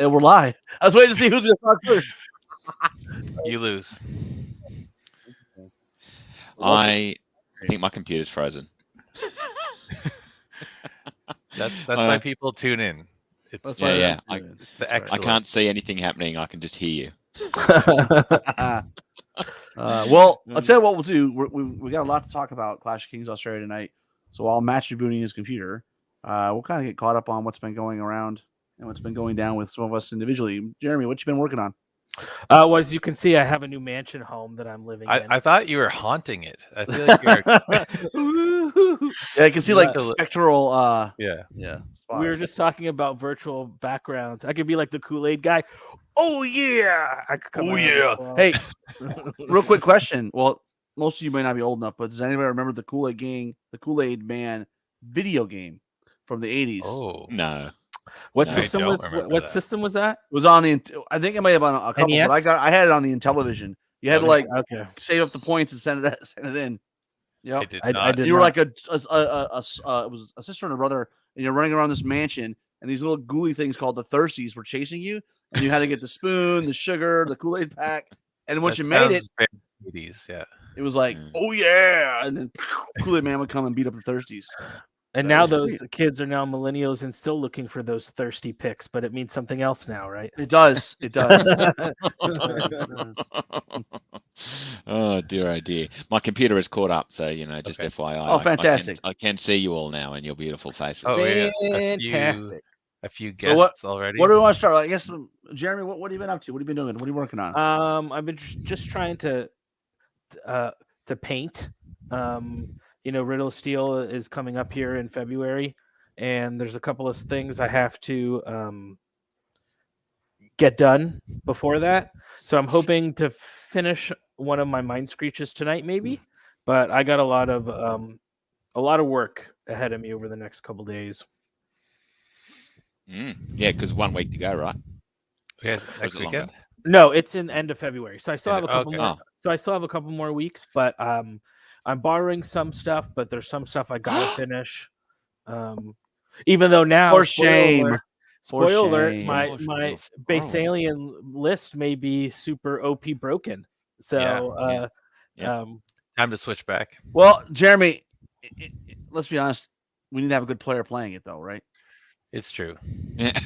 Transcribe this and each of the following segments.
And we're live. I was waiting to see who's going to talk first. You lose. I think my computer's frozen. That's why people tune in. That's Yeah, why yeah. It's the I excellence. can't see anything happening. I can just hear you. Well, I'll tell you what we'll do. We got a lot to talk about Clash of Kings Australia tonight. So while Matt's rebooting his computer, we'll kind of get caught up on what's been going around and what's been going down with some of us individually. Jeremy, what you been working on? Well, as you can see, I have a new mansion home that I'm living in. I thought you were haunting it. I feel like you're. Yeah, I can see like the spectral. Yeah. Spots. We were just talking about virtual backgrounds. I could be like the Kool-Aid guy. Oh yeah! I could come out as well. Hey, real quick question. Well, most of you may not be old enough, but does anybody remember the Kool-Aid Man video game from the 80s? Oh No. What I system don't was? remember What that. system was that? It was on the. I think it might have been a couple, NES? but I had it on the Intellivision. You had to like Okay. save up the points and send it in. I Yep. did I not. did You were not. like it was a sister and a brother, and you're running around this mansion, and these little ghouly things called the Thirsties were chasing you, and you had to get the spoon, the sugar, the Kool-Aid pack, and once That you made it, sounds very 80s, yeah. it was like, oh yeah, and then Kool-Aid Man would come and beat up the Thirsties. And So now it was those great. kids are now millennials and still looking for those thirsty picks, but it means something else now, right? It does. It does. Oh dear, My computer is caught up, so just Okay. FYI. Oh, fantastic. I can see you all now in your beautiful faces. Oh, yeah. Fantastic. A few So guests already. What do we want to start? I guess, Jeremy, what have you been up to? What have you been doing? What are you working on? I've been just trying to paint. Riddle Steel is coming up here in February, and there's a couple of things I have to get done before that. So I'm hoping to finish one of my Mind Screeches tonight, maybe. But I got a lot of work ahead of me over the next couple days. Yeah, because 1 week to go, right? Yes, Or is next it longer? weekend. No, it's in end of February, so I still have a couple Okay. more. Oh. So I still have a couple more weeks, but I'm borrowing some stuff, but there's some stuff I gotta finish. Even though now, For shame. spoiler alert, shame. my Oh. base alien list may be super OP broken. So Yeah. Time to switch back. Well, Jeremy, let's be honest. We need to have a good player playing it, though, right? It's true. Yeah.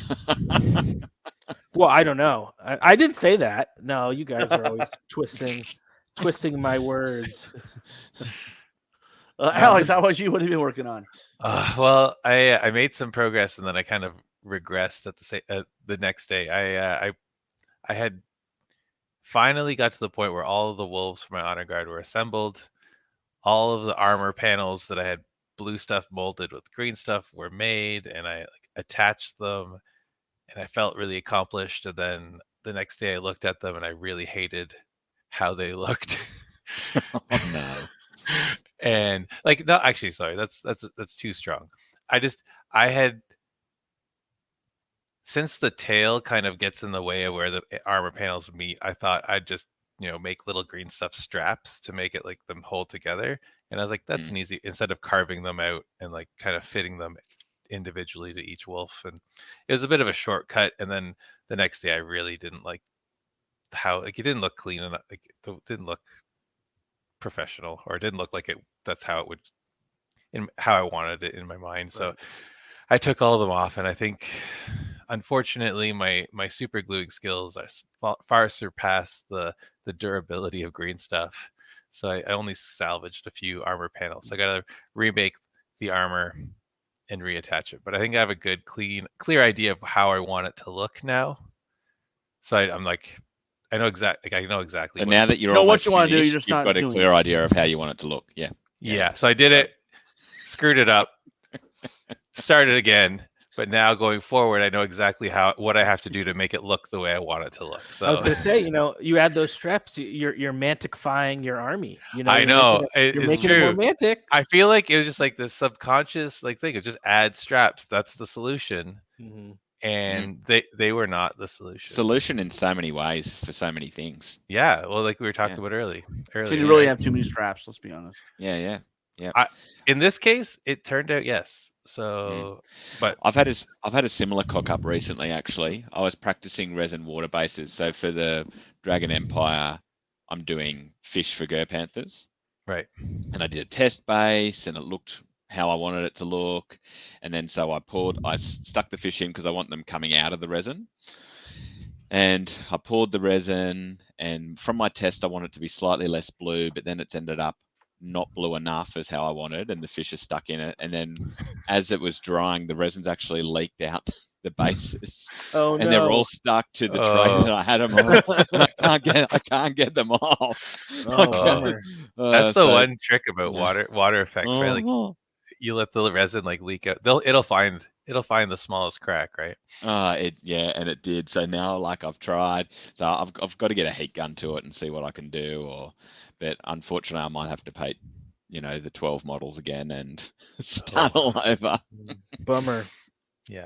well, I don't know. I didn't say that. No, you guys are always twisting my words. Alex, how about you? What have you been working on? Well, I made some progress and then I kind of regressed at the next day. I had finally got to the point where all of the wolves for my honor guard were assembled. All of the armor panels that I had blue stuff molded with green stuff were made, and I attached them, and I felt really accomplished. And then the next day I looked at them and I really hated how they looked. Oh, no. And no, actually, sorry, that's too strong. I had, since the tail kind of gets in the way of where the armor panels meet, I thought I'd just make little green stuff straps to make it like them hold together. And I was like, that's an easy, instead of carving them out and like kind of fitting them individually to each wolf. And it was a bit of a shortcut. And then the next day I really didn't like how, like, it didn't look clean enough. Like, it didn't look professional, or it didn't look like that's how it would, in how I wanted it in my mind. So I took all of them off, and I think, unfortunately, my super gluing skills are far surpass the durability of green stuff. So I only salvaged a few armor panels. So I got to remake the armor and reattach it. But I think I have a good, clear idea of how I want it to look now. So I'm like, I know exactly. But now that you're know what almost you wanna do, you're finished, just you've not got a doing clear it. idea of how you want it to look. Yeah. Yeah. So I did it, screwed it up, started again. But now going forward, I know exactly what I have to do to make it look the way I want it to look. So I was going to say, you add those straps, you're manticifying your army. I know, you're it's making true. it more mantic. I feel like it was just like this subconscious thing of just add straps. That's the solution. Mm-hmm. And they were not the solution. Solution in so many ways for so many things. Yeah, well, like we were talking about earlier. Can you really have too many straps? Let's be honest. Yeah. In this case, it turned out yes. So, but I've had a similar cock up recently. Actually, I was practicing resin water bases. So for the Dragon Empire, I'm doing fish for Panthers, right. and I did a test base, and it looked how I wanted it to look. And then so I stuck the fish in because I want them coming out of the resin. And I poured the resin, and from my test, I want it to be slightly less blue, but then it's ended up not blue enough as how I wanted, and the fish are stuck in it. And then as it was drying, the resin's actually leaked out the bases, Oh and they're all no! stuck to the tray that I had them on. And I can't get them off. Oh, bummer. That's the one trick about water effects, right? Like Oh, you let the resin like leak out. It'll find the smallest crack, right? and it did. So now, like, I've tried. So I've got to get a heat gun to it and see what I can do. But unfortunately, I might have to paint, the 12 models again and start all over. Bummer. Yeah.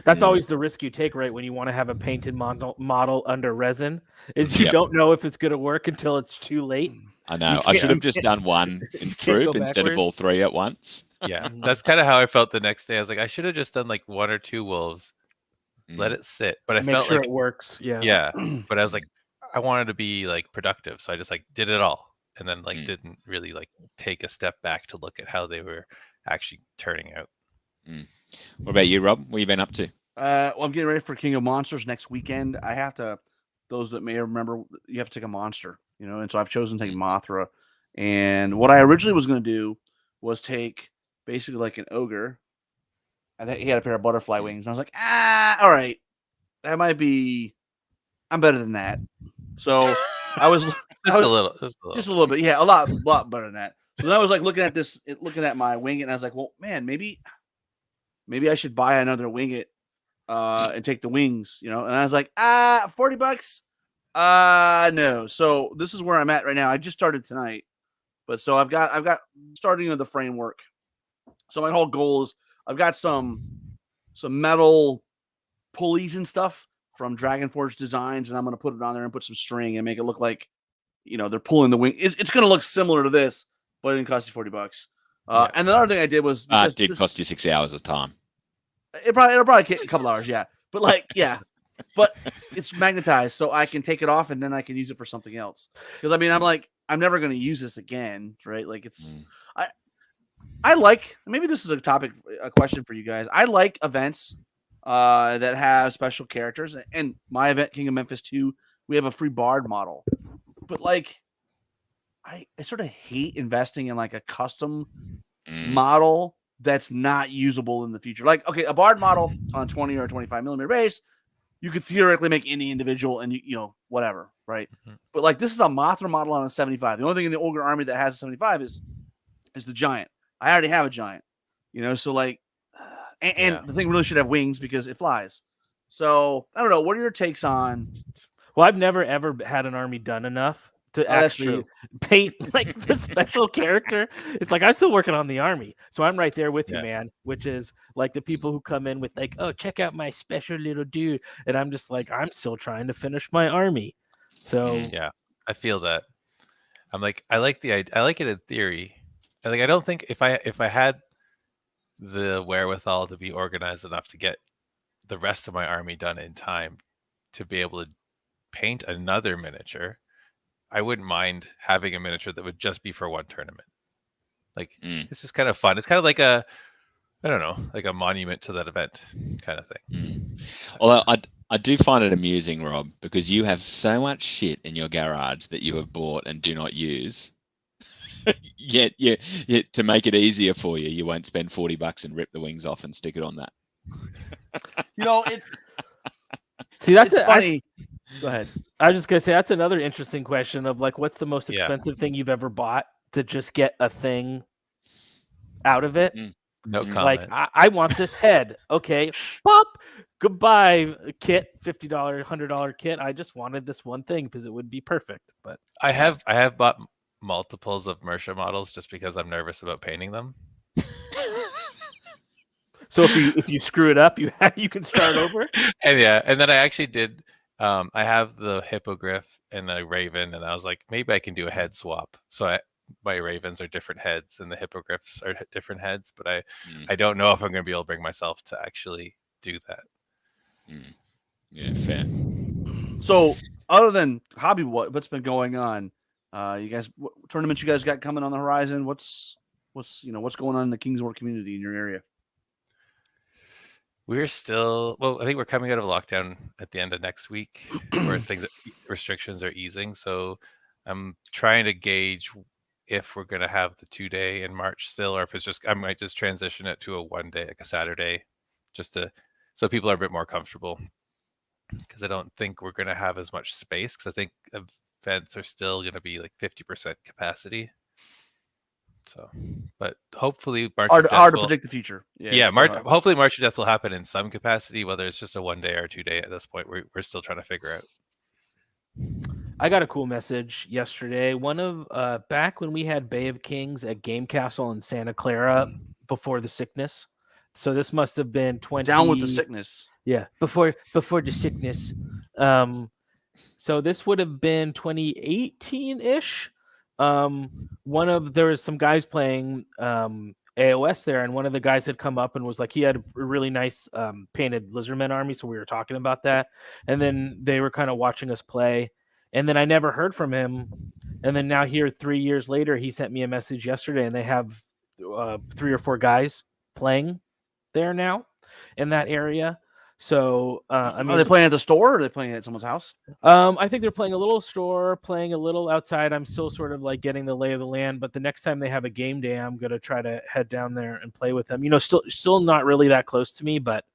That's Yeah. always the risk you take, right? When you want to have a painted model under resin, is you Yep. don't know if it's going to work until it's too late. I know. You I should have can't- just done one in you can't go group instead of backwards. all three at once. Yeah. That's kind of how I felt the next day. I was like, I should have just done like 1 or 2 wolves, let it sit. But I Make felt sure like it works. Yeah. yeah, but I was like, I wanted to be like productive, so I just like did it all, and then like Mm. didn't really like take a step back to look at how they were actually turning out. What about you, Rob? What have you been up to? Well, I'm getting ready for King of Monsters next weekend. I have to. Those that may remember, you have to take a monster, and so I've chosen to take Mothra. And what I originally was going to do was take basically like an ogre, and he had a pair of butterfly wings. And I was like, all right, that might be. I'm better than that. So I was Just I was a little. just a little bit, yeah, a lot better than that. So then I was like looking at my wing, and I was like, well, man, maybe I should buy another winged and take the wings, And I was like, $40. No. So this is where I'm at right now. I just started tonight, but so I've got starting of the framework. So my whole goal is I've got some metal pulleys and stuff from Dragonforge Designs, and I'm going to put it on there and put some string and make it look like, they're pulling the wing. It's going to look similar to this, but it didn't cost you $40. Yeah. And the other thing I did was It did cost you 6 hours of time. it'll probably take a couple hours, yeah. But like, yeah, but it's magnetized, so I can take it off and then I can use it for something else. Because I mean, I'm never going to use this again, right? Like it's, I like, maybe this is a question for you guys. I like events that have special characters, and my event, King of Memphis 2, we have a free Bard model, but like, I sort of hate investing in like a custom model that's not usable in the future. Like, okay, a Bard model on a 20 or a 25 millimeter base, you could theoretically make any individual and whatever, right? Mhm. But like, this is a Mothra model on a 75. The only thing in the Ogre army that has a 75 is the giant. I already have a giant, so like, and the thing really should have wings because it flies. So I don't know. What are your takes on? Well, I've never ever had an army done enough to That's actually true. paint like the special character. It's like I'm still working on the army, so I'm right there with you, Yeah. man. Which is like the people who come in with like, "Oh, check out my special little dude," and I'm just like, I'm still trying to finish my army. So Yeah, I feel that. I'm like, I like it in theory. I don't think if I had the wherewithal to be organized enough to get the rest of my army done in time to be able to paint another miniature, I wouldn't mind having a miniature that would just be for one tournament. Like, this is kind of fun. It's kind of like I don't know, like a monument to that event kind of thing. Although I do find it amusing, Rob, because you have so much shit in your garage that you have bought and do not use. Yet to make it easier for you, you won't spend $40 and rip the wings off and stick it on that. It's see, that's it's funny. Go ahead. I was just gonna say that's another interesting question of like, what's the most Yeah. expensive thing you've ever bought to just get a thing out of it? No Mm. comment. Like, I want this head. Okay, pop. Goodbye, kit. $50, $100 kit. I just wanted this one thing because it would be perfect. But I have bought multiples of Mersha models just because I'm nervous about painting them. so if you screw it up, you can start over. And then I actually did. I have the hippogriff and the raven, and I was like, maybe I can do a head swap. So my ravens are different heads and the hippogriffs are different heads, but I Mm, don't know if I'm going to be able to bring myself to actually do that. yeah, fair. So, other than hobby, what's been going on? You guys, what tournaments you guys got coming on the horizon? What's what's going on in the Kings War community in your area? We're still, well, I think we're coming out of lockdown at the end of next week where restrictions are easing. So I'm trying to gauge if we're going to have the 2-day in March still, or if it's just, I might just transition it to a 1-day, like a Saturday, so people are a bit more comfortable, because I don't think we're going to have as much space, because I think events are still going to be like 50% capacity. So, but hopefully March of Hard Death to will- predict the future. yeah, hopefully March of Death will happen in some capacity, whether it's just a 1-day or 2-day. At this point, we're still trying to figure out. I got a cool message yesterday. One of back when we had Bay of Kings at Game Castle in Santa Clara before the sickness. So this must have been 20. Down with the sickness. Yeah, before the sickness. So this would have been 2018-ish. There was some guys playing AOS there, and one of the guys had come up and was like, he had a really nice painted Lizardmen army, so we were talking about that, and then they were kind of watching us play, and then I never heard from him, and then now here 3 years later, he sent me a message yesterday, and they have 3 or 4 guys playing there now in that area. So I mean, are they playing at the store or are they playing at someone's house? I think they're playing a little store, playing a little outside. I'm still sort of like getting the lay of the land, but the next time they have a game day, I'm gonna try to head down there and play with them. Still not really that close to me, but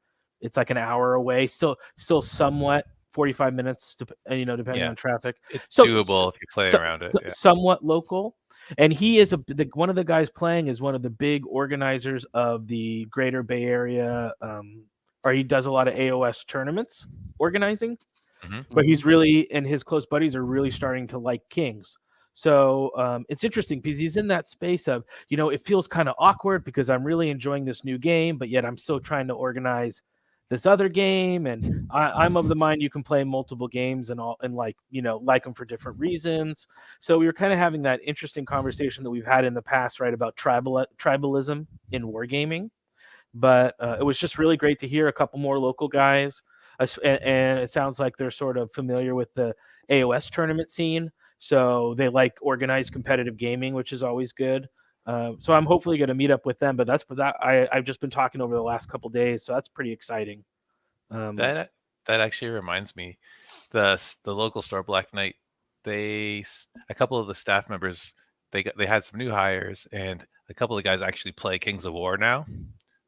it's like an hour away. Still somewhat 45 minutes, depending on traffic. It's So- doable if you play around it. Yeah. Somewhat local. And he is one of the guys playing is one of the big organizers of the Greater Bay Area, or he does a lot of AOS tournaments organizing. Mhm. But he's really, and his close buddies are really starting to like Kings. So it's interesting because he's in that space of, it feels kind of awkward because I'm really enjoying this new game, but yet I'm still trying to organize this other game. And I'm of the mind you can play multiple games and like them for different reasons. So we were kind of having that interesting conversation that we've had in the past, right, about tribalism in wargaming. But it was just really great to hear a couple more local guys. And it sounds like they're sort of familiar with the AOS tournament scene. So they like organized competitive gaming, which is always good. So I'm hopefully going to meet up with them. But that's for that. I've just been talking over the last couple of days. So that's pretty exciting. That actually reminds me, the local store Black Knight, a couple of the staff members, they had some new hires, and a couple of guys actually play Kings of War now.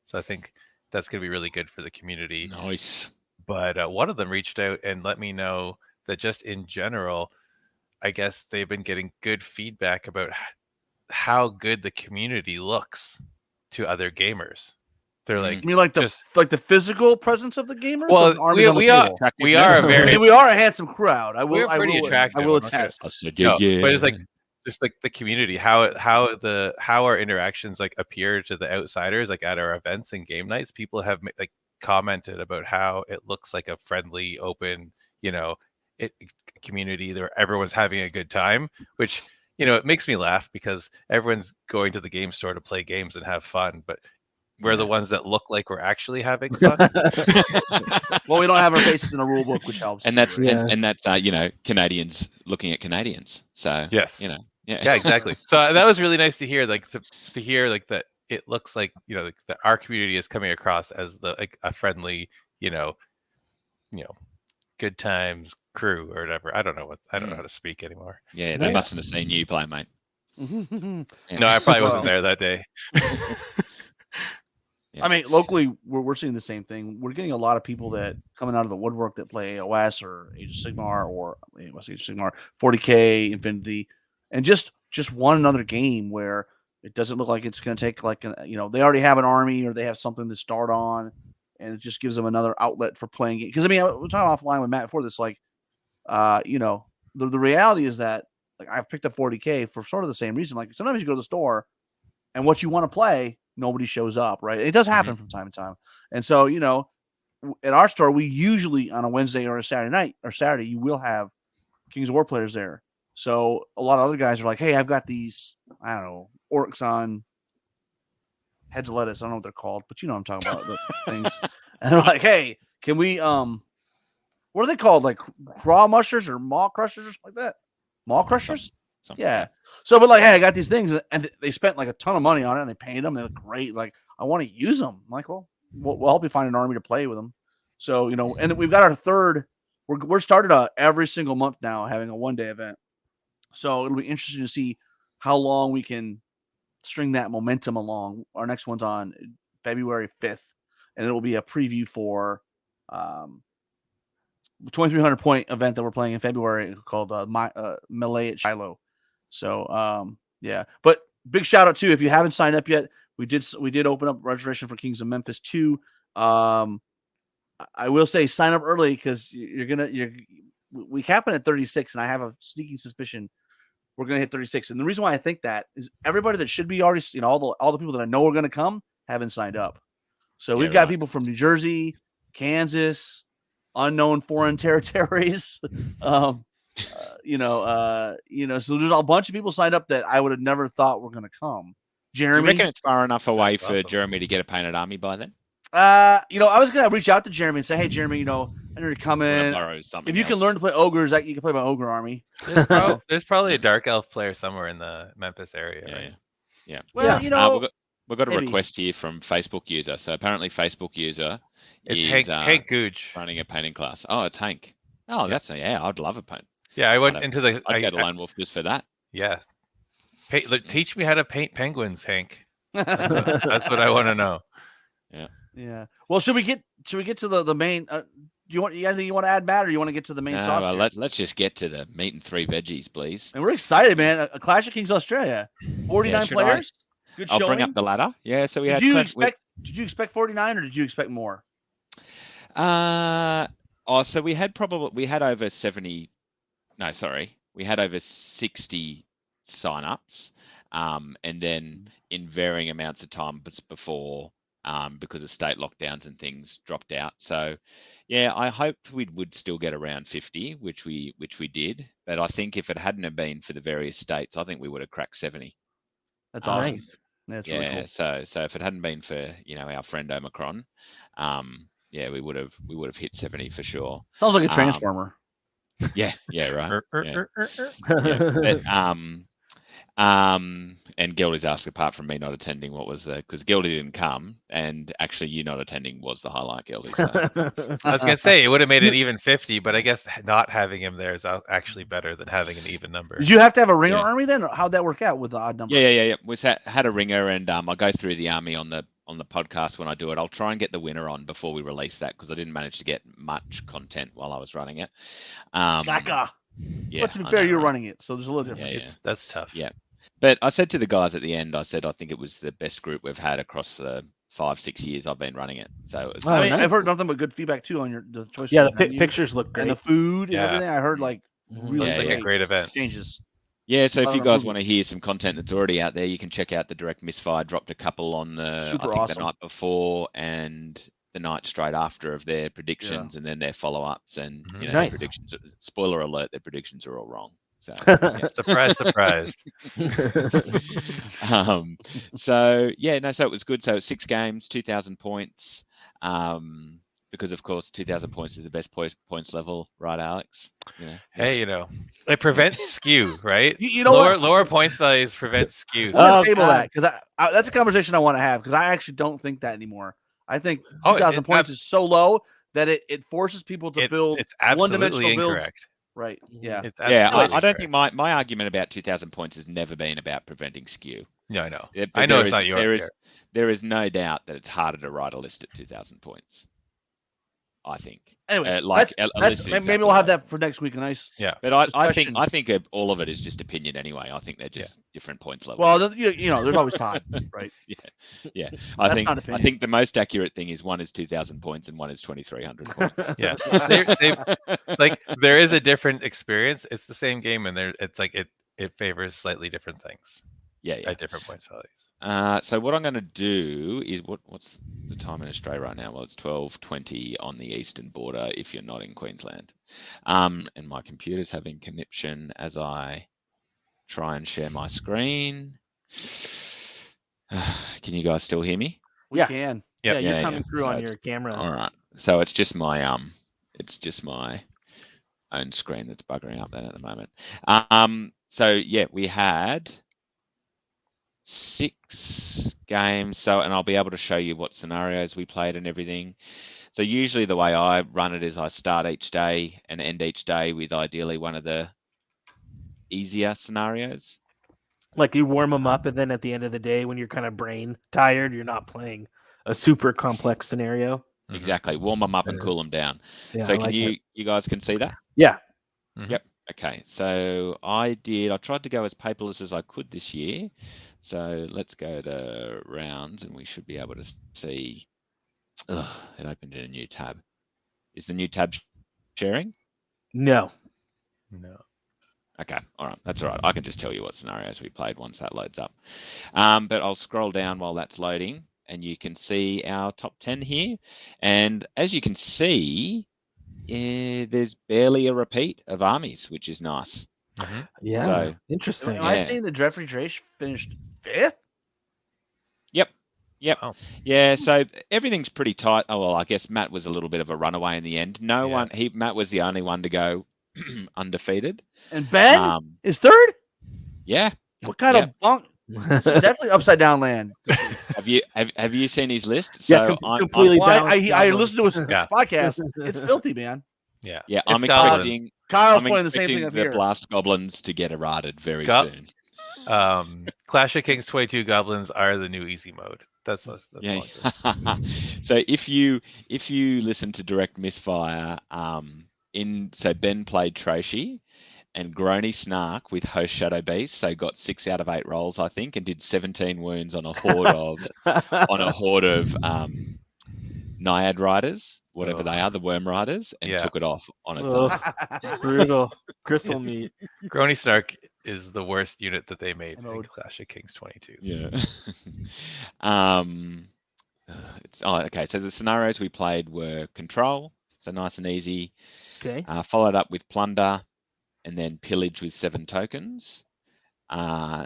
So I think that's going to be really good for the community. Nice. But one of them reached out and let me know that just in general, I guess they've been getting good feedback about how good the community looks to other gamers. They're like, You mean like the physical presence of the gamers? well, or the armies on the table? we are a I very mean, we are a handsome crowd. We're pretty attractive. I will I'm not gonna- attest. I said, No, yeah. but it's like just like the community, how our interactions like appear to the outsiders, like at our events and game nights. People have like commented about how it looks like a friendly, open, community where everyone's having a good time, which it makes me laugh because everyone's going to the game store to play games and have fun, but we're the ones that look like we're actually having fun. Well, we don't have our faces in a rule book, which helps. and too, that's right? and that's Canadians looking at Canadians. So Yes. yeah. Yeah, exactly. So that was really nice to hear, like to hear like that it looks like like that our community is coming across as a friendly, good times crew or whatever. I don't know how to speak anymore. Yeah, they Nice. mustn't have seen you play, mate. Mm-hmm. Yeah. No, I probably wasn't Well. there that day. I mean, locally, we're seeing the same thing. We're getting a lot of people that coming out of the woodwork that play AOS or Age of Sigmar or Age of Sigmar, 40K, Infinity, and just one another game where it doesn't look like it's going to take they already have an army or they have something to start on, and it just gives them another outlet for playing it. Because I mean, I was talking offline with Matt before this, the reality is that I've picked up 40K for sort of the same reason. Like sometimes you go to the store and what you want to play, nobody shows up, right? It does happen from time to time. And so, at our store, we usually on a Wednesday or a Saturday night or Saturday, you will have Kings of War players there. So a lot of other guys are like, hey, I've got these, I don't know, orcs on heads of lettuce. I don't know what they're called, but you know what I'm talking about, the things. And they're like, hey, can we what are they called? Like craw mushers or maw crushers or something like that? Maw crushers? Something Yeah. like So, but like, hey, I got these things, and they spent like a ton of money on it, and they painted them. They look great. Like, I want to use them. I'm like, well, we'll help you find an army to play with them. So, you know, and we've got our third. We're started every single month now having a 1-day event. So it'll be interesting to see how long we can string that momentum along. Our next one's on February 5th, and it'll be a preview for 2,300 point event that we're playing in February called Melee at Shiloh. So yeah, but big shout out too if you haven't signed up yet. We did open up registration for Kings of Memphis 2. I will say sign up early because we cap it at 36, and I have a sneaking suspicion we're gonna hit 36. And the reason why I think that is everybody that should be already, you know, all the people that I know are gonna come haven't signed up. So we've got people from New Jersey, Kansas, unknown foreign territories. So there's a bunch of people signed up that I would have never thought were going to come. Do you Jeremy, reckon it's far enough away That's for awesome. Jeremy to get a painted army by then? I was going to reach out to Jeremy and say, hey, Jeremy, I know you're coming. If you can learn to play ogres, you can play my ogre army. There's probably a dark elf player somewhere in the Memphis area. Yeah, Right? yeah. Well, we've got a maybe. request here from Facebook user. So apparently Facebook user It's is Hank Gooch. running a painting class. Oh, it's Hank. Oh, I'd love a paint. Yeah, I went I'd into the. I'd go to Lone Wolf just for that. Yeah. Teach me how to paint penguins, Hank. That's what I want to know. Yeah. Well, should we get to the main? Do you want anything you want to add, Matt, or you want to get to the main sauce? Well, let's just get to the meat and 3 veggies, please. And we're excited, man. A Clash of Kings Australia, 49 should players. Good I'll showing. bring up the ladder. Yeah, so Did you expect 49 or did you expect more? So we had over 70. No, sorry, we had over 60 signups, and then in varying amounts of time before, because of state lockdowns and things dropped out. So, yeah, I hoped we would still get around 50, which we did. But I think if it hadn't have been for the various states, I think we would have cracked 70. That's awesome. Nice. That's Yeah, really cool. so if it hadn't been for our friend Omicron, we would have hit 70 for sure. Sounds like a transformer. Yeah, right. Yeah. Yeah. And Gildy's asked, apart from me not attending, what was because Gildy didn't come, and actually you not attending was the highlight, Gildy. So. I was gonna say it would have made it even 50, but I guess not having him there is actually better than having an even number. Did you have to have a ringer Yeah. army then? Or how'd that work out with the odd number? Yeah. We had a ringer, and I'll go through the army on the podcast when I do it. I'll try and get the winner on before we release that because I didn't manage to get much content while I was running it. Slacker. Yeah, But to be I fair, know, you're right? running it, so there's a little difference. Yeah. That's tough. Yeah. But I said to the guys at the end, I think it was the best group we've had across the 5-6 years I've been running it. So it was I mean, nice. I've heard nothing but good feedback too on the choices. Yeah, of the menu pictures look great. and the food and Yeah. everything. I heard like really Yeah, Like yeah. a great event. changes. Yeah, so if lot you of guys improvement. want to hear some content that's already out there, you can check out the Direct Misfire. Dropped a couple on the Super the awesome. night before and the night straight after of their predictions and then their follow-ups and Mhm. their Nice. predictions. Spoiler alert: their predictions are all wrong. So, Surprise, surprise. so it was good. So 6 games, 2,000 points. Because of course 2,000 points is the best points level, right, Alex? Hey, it prevents skew, right? You know what? Lower points values prevent skew. We're gonna Oh, table God. that because that's a conversation I want to have because I actually don't think that anymore. I think 2,000 points is so low that it forces people to build It's absolutely one-dimensional builds. incorrect. Right. Yeah. It's Yeah, absolutely I don't incorrect. think my argument about 2,000 points has never been about preventing skew. No, I know. But I know there it's is- not your there beer. there is no doubt that it's harder to write a list at 2,000 points. I think. Anyways, like, that's, a that's list is maybe exactly we'll have right. that for next week. A nice. But I discussion. think all of it is just opinion anyway. I think they're just different points levels. Well, there's always time, right? yeah. I That's not think opinion. the most accurate thing is one is 2,000 points and one is 2,300 points. Yeah. There is a different experience. It's the same game, and it's like it favors slightly different things yeah. at different points values. So what I'm going to do is what's the time in Australia right now? Well, it's 12:20 on the eastern border if you're not in Queensland. And my computer's having conniption as I try and share my screen. Can you guys still hear me? We Yeah. can. Yeah, Yep. you're Yeah, coming yeah. through So on it's- your camera. All right. So it's just my own screen that's buggering up then at the moment. So yeah, we had 6 games. So, and I'll be able to show you what scenarios we played and everything. So usually the way I run it is I start each day and end each day with ideally one of the easier scenarios. Like you warm them up, and then at the end of the day, when you're kind of brain tired, you're not playing a super complex scenario. Mhm. Exactly. Warm them up and Yeah. cool them down. Yeah, So I can like it. you guys can see that? Yeah. Yep. Okay. So I tried to go as paperless as I could this year. So let's go to rounds and we should be able to see. It opened in a new tab. Is the new tab sharing? No. No. Okay, all right, that's all right. I can just tell you what scenarios we played once that loads up. But I'll scroll down while that's loading, and you can see our top 10 here. And as you can see, there's barely a repeat of armies, which is nice. Mhm. Yeah. So- Interesting. Am I Yeah. seeing that Jeffrey Trace finished 5th? Yep. Wow. Yeah, so everything's pretty tight. Oh well, I guess Matt was a little bit of a runaway in the end. Matt was the only one to go undefeated. And Ben is 3rd? Yeah. What kind Yep. of bunk? This is definitely upside down land. Have you seen his list? Yeah, So I'm completely Well, I balanced I goblin. listened to his Yeah. podcast. It's filthy, man. Yeah. yeah, It's I'm goblins. expecting Kyle's I'm playing the same thing expecting up the here. blast goblins to get errated very Go- soon. Clash of Kings 22 goblins are the new easy mode. That's all Yeah. it is. So if you listen to Direct Misfire, so Ben played Troshi and Grony Snark with Host Shadow Beast, so got 6 out of 8 rolls, I think, and did 17 wounds on a horde of Naiad Riders, whatever Ugh. they are, the Worm Riders, and Yeah. took it off on its Ugh. own. Brutal. Crystal meat. Grony Snark is the worst unit that they made in Mode. Clash of Kings 22. Yeah. Okay. So the scenarios we played were Control, so nice and easy. Okay. Followed up with Plunder, and then Pillage with 7 tokens.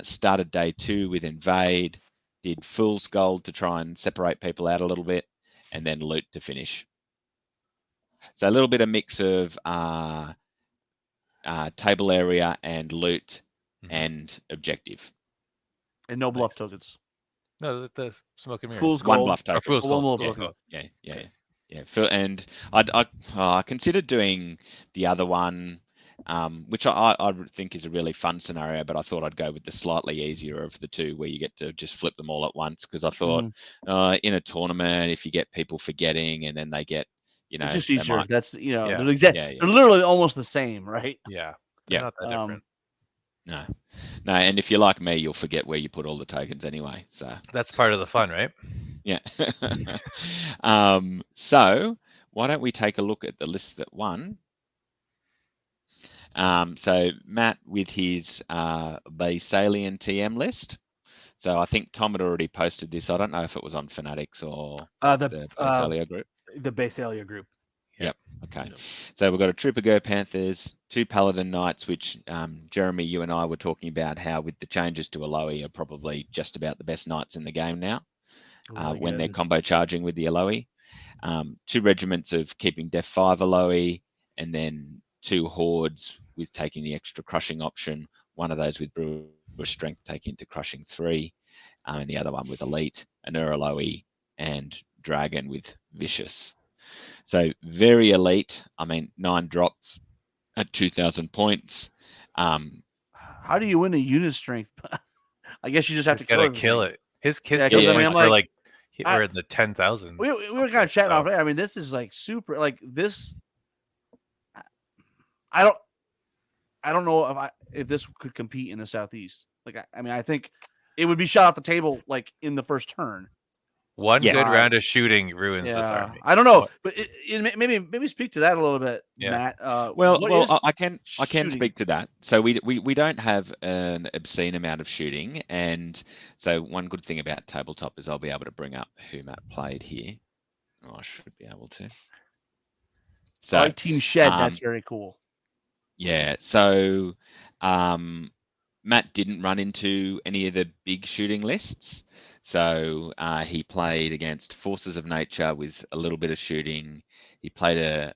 Started day 2 with Invade, did Fool's Gold to try and separate people out a little bit, and then Loot to finish. So a little bit of mix of table area and loot Mhm. and objective. And no bluff tokens. No, the Smoke and Mirrors. Fool's One Gold. bluff Or token. Fool's One Gold. more Yeah. token. Yeah. And I considered doing the other one, which I think is a really fun scenario, but I thought I'd go with the slightly easier of the two, where you get to just flip them all at once. Because I thought in a tournament, if you get people forgetting and then they get, It's just they easier. might- That's Yeah. they're exact. Yeah, yeah. They're literally almost the same, right? Yeah. Yeah. They're not that different. No, and if you're like me, you'll forget where you put all the tokens anyway. So That's part of the fun, right? yeah. So why don't we take a look at the list that won? So Matt with his Basalian TM list. So I think Tom had already posted this. I don't know if it was on Fanatics or the Basalia group. The Basalia group. Okay. Yep. So we've got a Trooper Go Panthers, 2 Paladin Knights, which Jeremy, you and I were talking about how with the changes to Aloe are probably just about the best knights in the game now. Really When they're good. combo charging with the Aloe. 2 regiments of keeping Def 5 Aloe, and then 2 hordes with taking the extra crushing option. One of those with Brewer Strength taking to crushing 3, and the other one with Elite, an Aloe, and Dragon with Vicious. So very elite. I mean, 9 drops at 2,000 points. How do you win a unit strength? I guess you just have He's to got to everything. kill it. His Yeah, 'cause, skill I mean, points I'm were like- we're in the 10,000. We were kind of chatting off air. I mean, this is like super. Like this, I don't know if this could compete in the Southeast. Like, I mean, I think it would be shot off the table like in the first turn. One Yeah. good round of shooting ruins this Yeah, army. I don't know, What- but maybe speak to that a little bit, Yeah. Matt. Well, what is I can shooting? speak to that. So we don't have an obscene amount of shooting, and so one good thing about tabletop is I'll be able to bring up who Matt played here. Oh, I should be able to. So I like Team Shed. That's um, very cool. yeah, so Matt didn't run into any of the big shooting lists. So he played against Forces of Nature with a little bit of shooting. He played a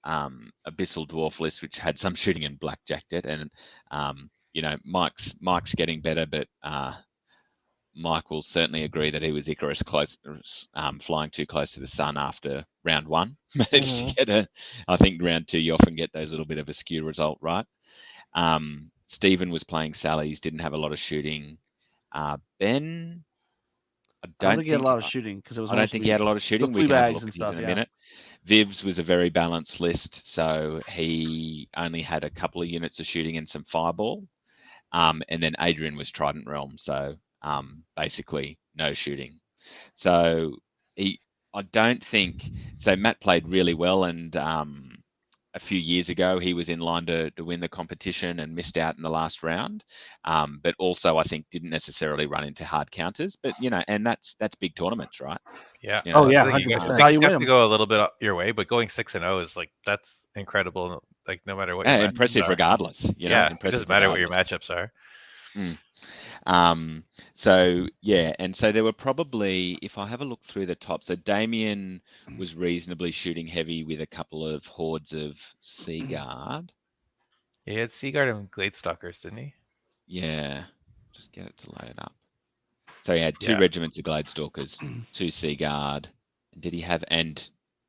Abyssal Dwarf list, which had some shooting and blackjacked it. And, Mike's getting better, but Mike will certainly agree that he was Icarus close, flying too close to the sun after round one. Managed to get I think round two, you often get those little bit of a skew result, right? Stephen was playing Sally's, didn't have a lot of shooting. Ben, I don't think he had a lot of shooting because it was. I don't think he had a lot of shooting. We can have a look at these in a minute. Viv's was a very balanced list, so he only had a couple of units of shooting and some fireball. And then Adrian was Trident Realm, so basically no shooting. So I don't think so. Matt played really well, and a few years ago he was in line to win the competition and missed out in the last round. But also I think didn't necessarily run into hard counters. But and that's big tournaments, right? Yeah. You know, Oh yeah, you 100%. how you have win to go a little bit your way, but going 6-0 is like that's incredible. Like no matter what. Yeah, your impressive matchups are. regardless. Yeah, it impressive doesn't matter what your regardless. matchups are. So yeah, and so there were probably, if I have a look through the top, so Damien was reasonably shooting heavy with a couple of hordes of Seaguard. He had Seaguard and Gladestalkers, didn't he? Yeah, just get it to load up. So he had two Yeah. regiments of Gladestalkers, 2 Seaguard. Did he have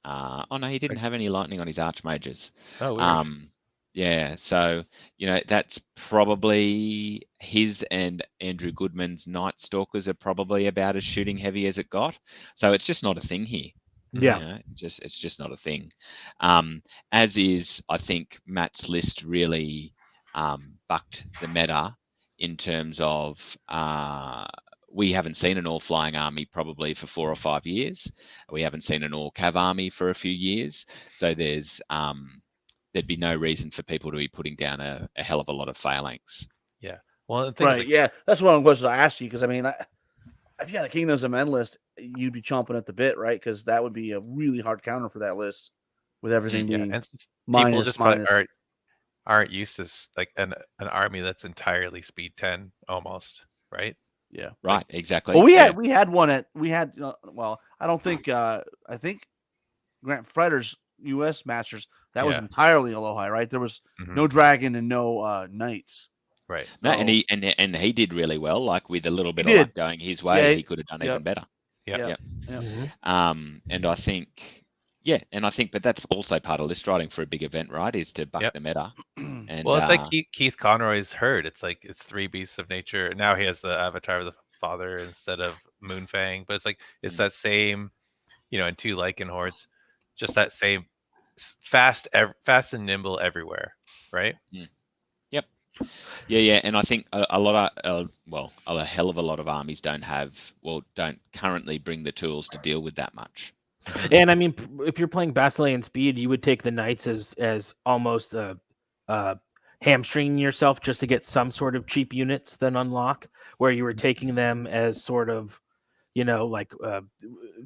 oh no, he didn't have any lightning on his Archmages. Oh, weird. Yeah, so that's probably his and Andrew Goodman's Night Stalkers are probably about as shooting heavy as it got. So it's just not a thing here. Yeah. It's just not a thing. As is, I think Matt's list really bucked the meta in terms of we haven't seen an all-flying army probably for 4 or 5 years. We haven't seen an all-cav army for a few years. So there'd be no reason for people to be putting down a hell of a lot of phalanx. Yeah. Well, the thing is, Right. like, Yeah. That's one of the questions I asked you because I mean, if you had a Kingdoms of Men list, you'd be chomping at the bit, right? Because that would be a really hard counter for that list with everything yeah, being and since people minus, just minus. aren't used to like an army that's entirely speed 10 almost, right? Yeah. Right, exactly. Well, we had one well, I don't think I think Grant Freder's U.S. Masters that was Yeah. entirely Aloha, right? There was Mhm. no dragon and no knights. Right. No, So- and he did really well. Like with a little bit He of luck did. going his way, Yeah, he could have done yep. even better. Yeah. And I think, but that's also part of list writing for a big event, right? Is to buck Yep. the meta. And Well, it's like Keith Conroy's herd. It's like it's 3 beasts of nature. Now he has the avatar of the father instead of Moonfang, but it's like it's that same, and 2 Lycan hordes, just that same fast and nimble everywhere, right? Yeah, and I think a lot of a hell of a lot of armies don't currently bring the tools to deal with that much. And I mean, if you're playing Basilean Speed, you would take the Knights as almost hamstringing yourself just to get some sort of cheap units then unlock, where you were taking them as sort of, like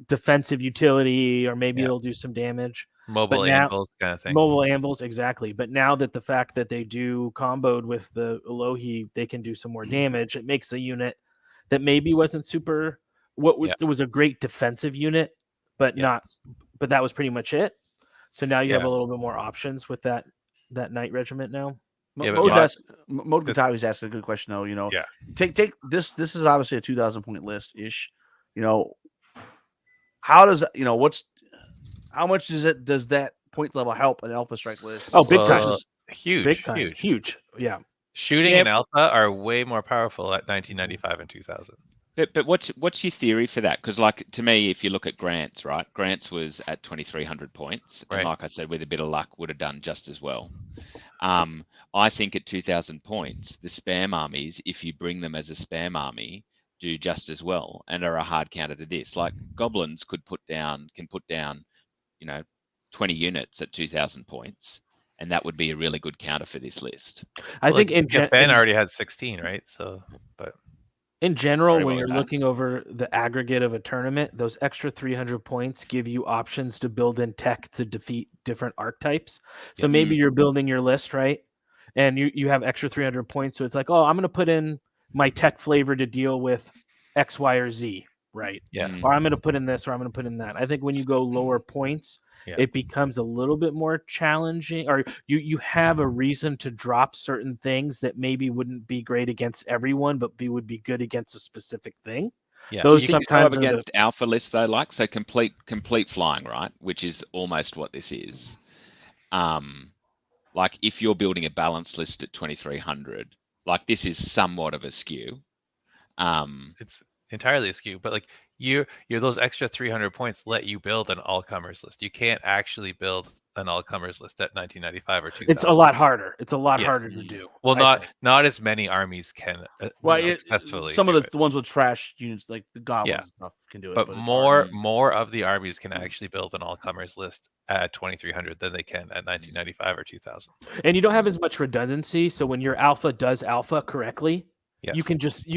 defensive utility, or maybe it'll do some damage. Mobile anvils kind of thing. Mobile anvils, exactly. But now that the fact that they do comboed with the Elohi, they can do some more damage. It makes a unit that maybe wasn't super. It was a great defensive unit, but that was pretty much it. So now you have a little bit more options with that Knight regiment now. Mode Katawi's asking a good question though. Take this. This is obviously a 2,000 point list ish. How does how much does that point level help an Alpha Strike list? Oh, big time. Huge, big time. Huge. Yeah. Shooting and Alpha are way more powerful at 1995 and 2000. But what's your theory for that? Because like to me, if you look at Grant's, right, Grant's was at 2,300 points, and like I said, with a bit of luck, would have done just as well. I think at 2,000 points, the spam armies, if you bring them as a spam army, do just as well and are a hard counter to this. Like goblins can put down 20 units at 2,000 points, and that would be a really good counter for this list. I think Ben already had 16, right? So, but in general, when you're looking over the aggregate of a tournament, those extra 300 points give you options to build in tech to defeat different archetypes. So maybe you're building your list, right? and you have extra 300 points. So it's like, oh, I'm going to put in my tech flavor to deal with X, Y, or Z, right? Yeah. Mm. Or I'm going to put in this, or I'm going to put in that. I think when you go lower points, Yeah. it becomes a little bit more challenging, or you have a reason to drop certain things that maybe wouldn't be great against everyone, but would be good against a specific thing. Yeah. Those You can go sometimes up are the- against alpha lists though, like so complete flying, right? Which is almost what this is. Like if you're building a balanced list at 2300, like this is somewhat of a skew. It's entirely askew, but like you're those extra 300 points let you build an all-comers list. You can't actually build an all-comers list at 1995 or 2000. it's a lot harder. It's a lot Yes. harder to do. Well, I not think. not as many armies can successfully. some of do the it. ones with trash units, like the goblins Yeah. and stuff, can do it. But it's more of the armies can actually build an all-comers list at 2300 than they can at 1995 or 2000. And you don't have as much redundancy. So when your alpha does alpha correctly, Yes. you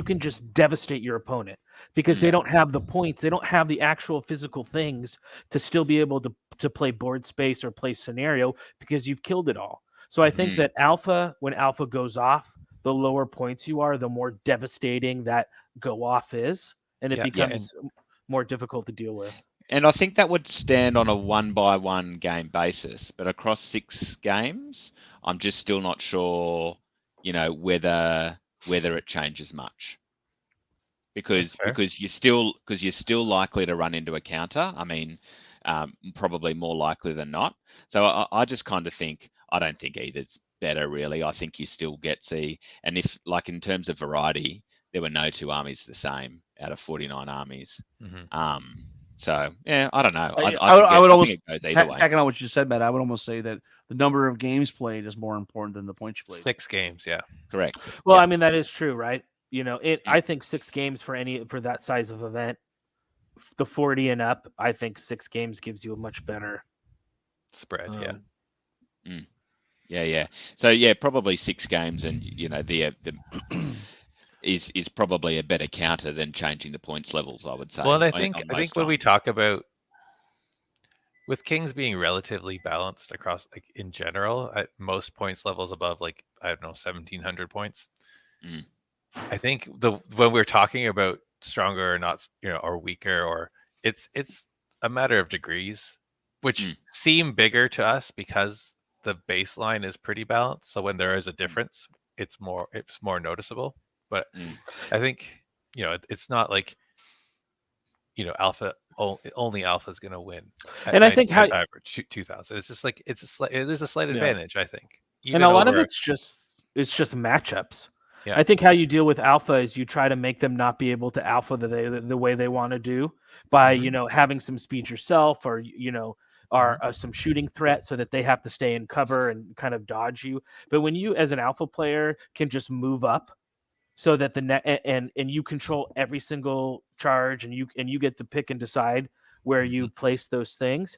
can just devastate your opponent because they don't have the points. They don't have the actual physical things to still be able to play board space or play scenario because you've killed it all. So I think Mhm. that when alpha goes off, the lower points you are, the more devastating that go off is, and it Yeah, becomes more difficult to deal with. And I think that would stand on a 1-by-1 game basis, but across 6 games, I'm just still not sure, whether it changes much. Because you're still likely to run into a counter. I mean, probably more likely than not. So I just kind of think I don't think either's better really. I think you still get and if like in terms of variety, there were no 2 armies the same out of 49 armies. Mhm. So yeah, I don't know. I would almost think it goes either way. tacking on what you said, Matt. I would almost say that the number of games played is more important than the points you played. 6 games, yeah. Correct. Well, Yeah. I mean that is true, right? I think 6 games for that size of event, the 40 and up, I think 6 games gives you a much better Spread, yeah. Yeah. So yeah, probably 6 games, and the is probably a better counter than changing the points levels, I would say. Well, and I on think most when we armies. talk about with Kings being relatively balanced across, like in general, at most points levels above, like I don't know, 1700 points. Mm. I think when we're talking about stronger or not, or weaker, or it's a matter of degrees, which seem bigger to us because the baseline is pretty balanced. So when there is a difference, it's more noticeable. But I think it's not like alpha only alpha is going to win. And I think 2000. It's just like there's a slight Yeah. advantage, I think. And a lot of it's just matchups. Yeah. I think how you deal with alpha is you try to make them not be able to alpha the way they want to do by having some speed yourself, or some shooting threat so that they have to stay in cover and kind of dodge you. But when you as an alpha player can just move up so that and you control every single charge, and you get to pick and decide where you place those things,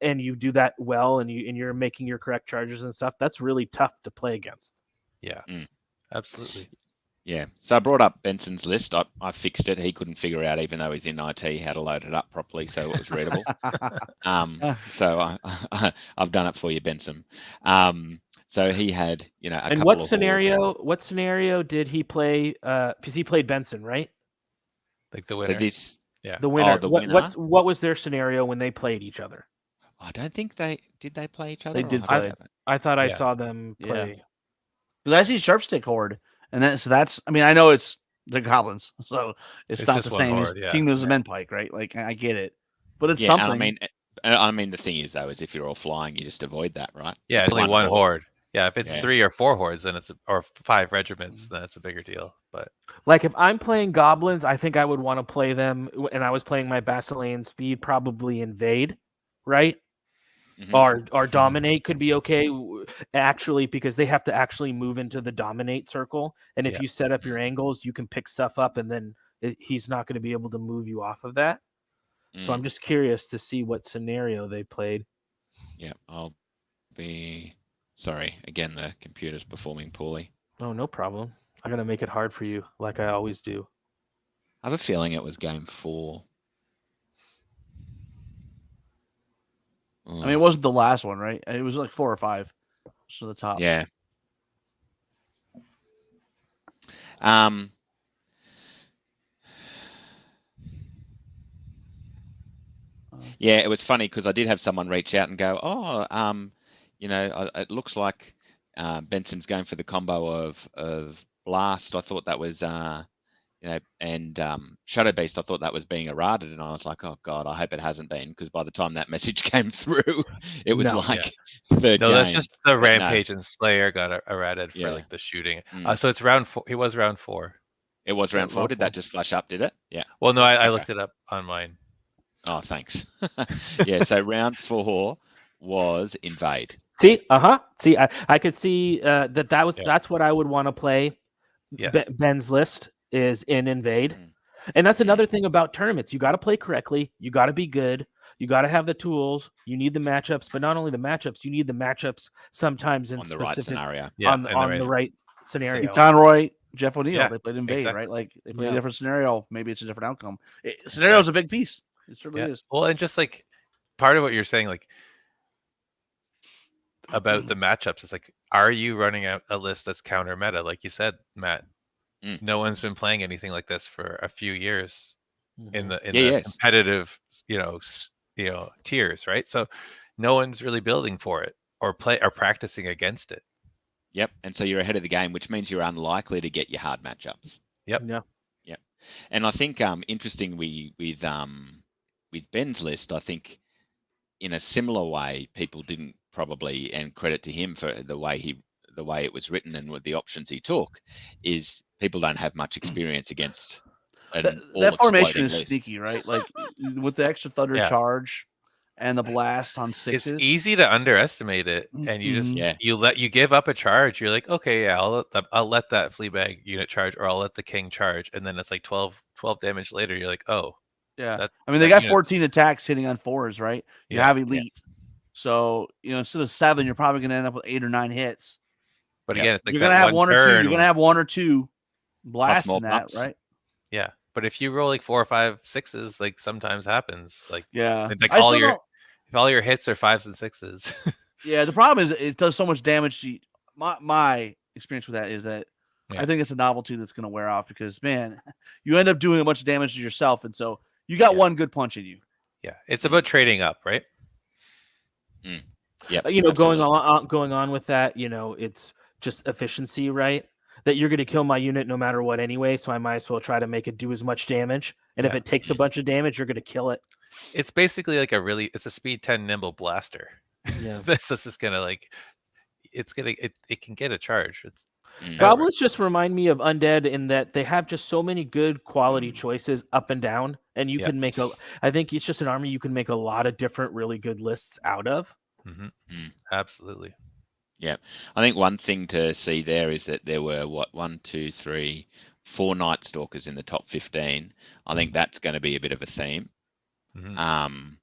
and you do that well, and you're making your correct charges and stuff, that's really tough to play against. Yeah. Absolutely. Yeah. So I brought up Benson's list. I fixed it. He couldn't figure out, even though he's in IT, how to load it up properly so it was readable. So I've done it for you, Benson. So he had, a And couple what of scenario did he play? Because he played Benson, right? Like the So winner. this, Yeah. The winner. the what, winner? what was their scenario when they played each other? I don't think they play each other. They or did I play. haven't? I thought I Yeah. saw them Yeah. play. Because I see Sharpstick Horde, and that's. I mean, I know it's the goblins, so it's It's not just the one same as horde, yeah. Kingdoms of Menpike, right? Like I get it, but it's Yeah, something. and I mean, the thing is though, is if you're all flying, you just avoid that, right? Yeah, It's it's only one horde. Yeah, if it's Yeah. 3 or 4 hordes, then or 5 regiments, then it's a bigger deal. But Like if I'm playing goblins, I think I would want to play them, and I was playing my Basilean speed, probably invade, right? Mhm. Or dominate could be okay, actually, because they have to actually move into the dominate circle, and if Yeah. you set up your angles, you can pick stuff up, and then he's not going to be able to move you off of that. So I'm just curious to see what scenario they played. Yeah, I'll be sorry. Again, the computer's performing poorly. Oh, no problem. I'm going to make it hard for you, like I always do. I have a feeling it was game 4. I mean, it wasn't the last one, right? It was like 4 or 5. So the top. Yeah. Yeah, it was funny because I did have someone reach out and go, "Oh, it looks like Benson's going for the combo of Blast. I thought that was, and Shadow Beast. I thought that was being errated." And I was like, "Oh God, I hope it hasn't been," because by the time that message came through, it was No. like third No, game. that's just the But no. Rampage and Slayer got errated for Yeah. like the shooting. Mm. So it's round 4. It was round 4. It was round 4. round Did 4. that just flash up? Did it? Yeah. Well, no, I Okay. looked it up on mine. Oh, thanks. Yeah. So round 4 was Invade. See, See, I could see that was Yeah. that's what I would want to play. Yes. Ben's list is in Invade. Mm. And that's another thing about tournaments. You got to play correctly. You got to be good. You got to have the tools. You need the matchups, but not only the matchups, you need the matchups sometimes in On the right specific scenario. Yeah, on and the right scenario. Steve Conroy, Jeff O'Neill, Yeah, they played Invade, exactly. right? Like they played Yeah. a different scenario. Maybe it's a different outcome. Scenario is a big piece. It certainly Yeah. is. Well, and just like part of what you're saying, like about the matchups, is like, are you running out a list that's counter meta? Like you said, Matt, no one's been playing anything like this for a few years in the Yes. competitive, tiers, right? So no one's really building for it or practicing against it. Yep. And so you're ahead of the game, which means you're unlikely to get your hard matchups. Yep. Yeah. Yep. And I think interesting with Ben's list, I think in a similar way, people didn't probably, and credit to him for the way it was written and with the options he took, is people don't have much experience against That formation is list. sneaky, right? Like with the extra thunder Yeah. charge and the blast on sixes. It's easy to underestimate it, and you just Mhm. you give up a charge. You're like, okay, yeah, I'll let that Fleabag unit charge, or I'll let the King charge, and then it's like 12 damage later. You're like, oh, Yeah. That- I mean, they that got unit- 14 attacks hitting on 4s, right? You Yeah. have elite. So, instead of 7, you're probably going to end up with 8 or 9 hits. but Yep. again, it's like You're that going to have one or two. turn. You're going to have 1 or 2 blasts more in that, bumps. right? Yeah, but if you roll like 4 or 5 6s, like sometimes happens. Like, Yeah. like I still don't- if all your hits are 5s and 6s. Yeah, the problem is it does so much damage to you. My experience with that is that Yeah. I think it's a novelty that's going to wear off because, man, you end up doing a bunch of damage to yourself. And so you got one good punch in you. Yeah, it's about trading up, right? Yeah. Going on with that, it's just efficiency, right? That you're going to kill my unit no matter what anyway, so I might as well try to make it do as much damage. And if Yeah. it takes a bunch of damage, you're going to kill it. It's basically like it's a speed 10 nimble blaster. Yeah. This is just gonna it can get a charge. Goblins just remind me of Undead in that they have just so many good quality choices up and down, and you can make I think it's just an army you can make a lot of different really good lists out of. Mm-hmm. Absolutely. Yeah, I think one thing to see there is that there were 1, 2, 3, 4 Night Stalkers in the top 15. I think that's going to be a bit of a theme. Mm-hmm.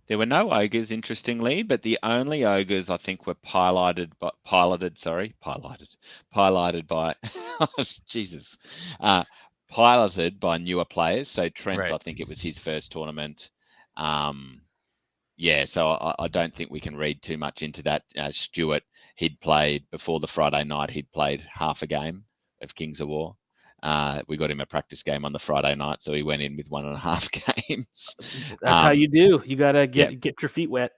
There were no ogres, interestingly, but the only ogres I think were piloted by piloted by newer players. So Trent, Right. I think it was his first tournament. Yeah, so I don't think we can read too much into that. Stuart, he'd played before the Friday night. He'd played half a game of Kings of War. We got him a practice game on the Friday night, so he went in with 1.5 games. That's how you do. You gotta get your feet wet.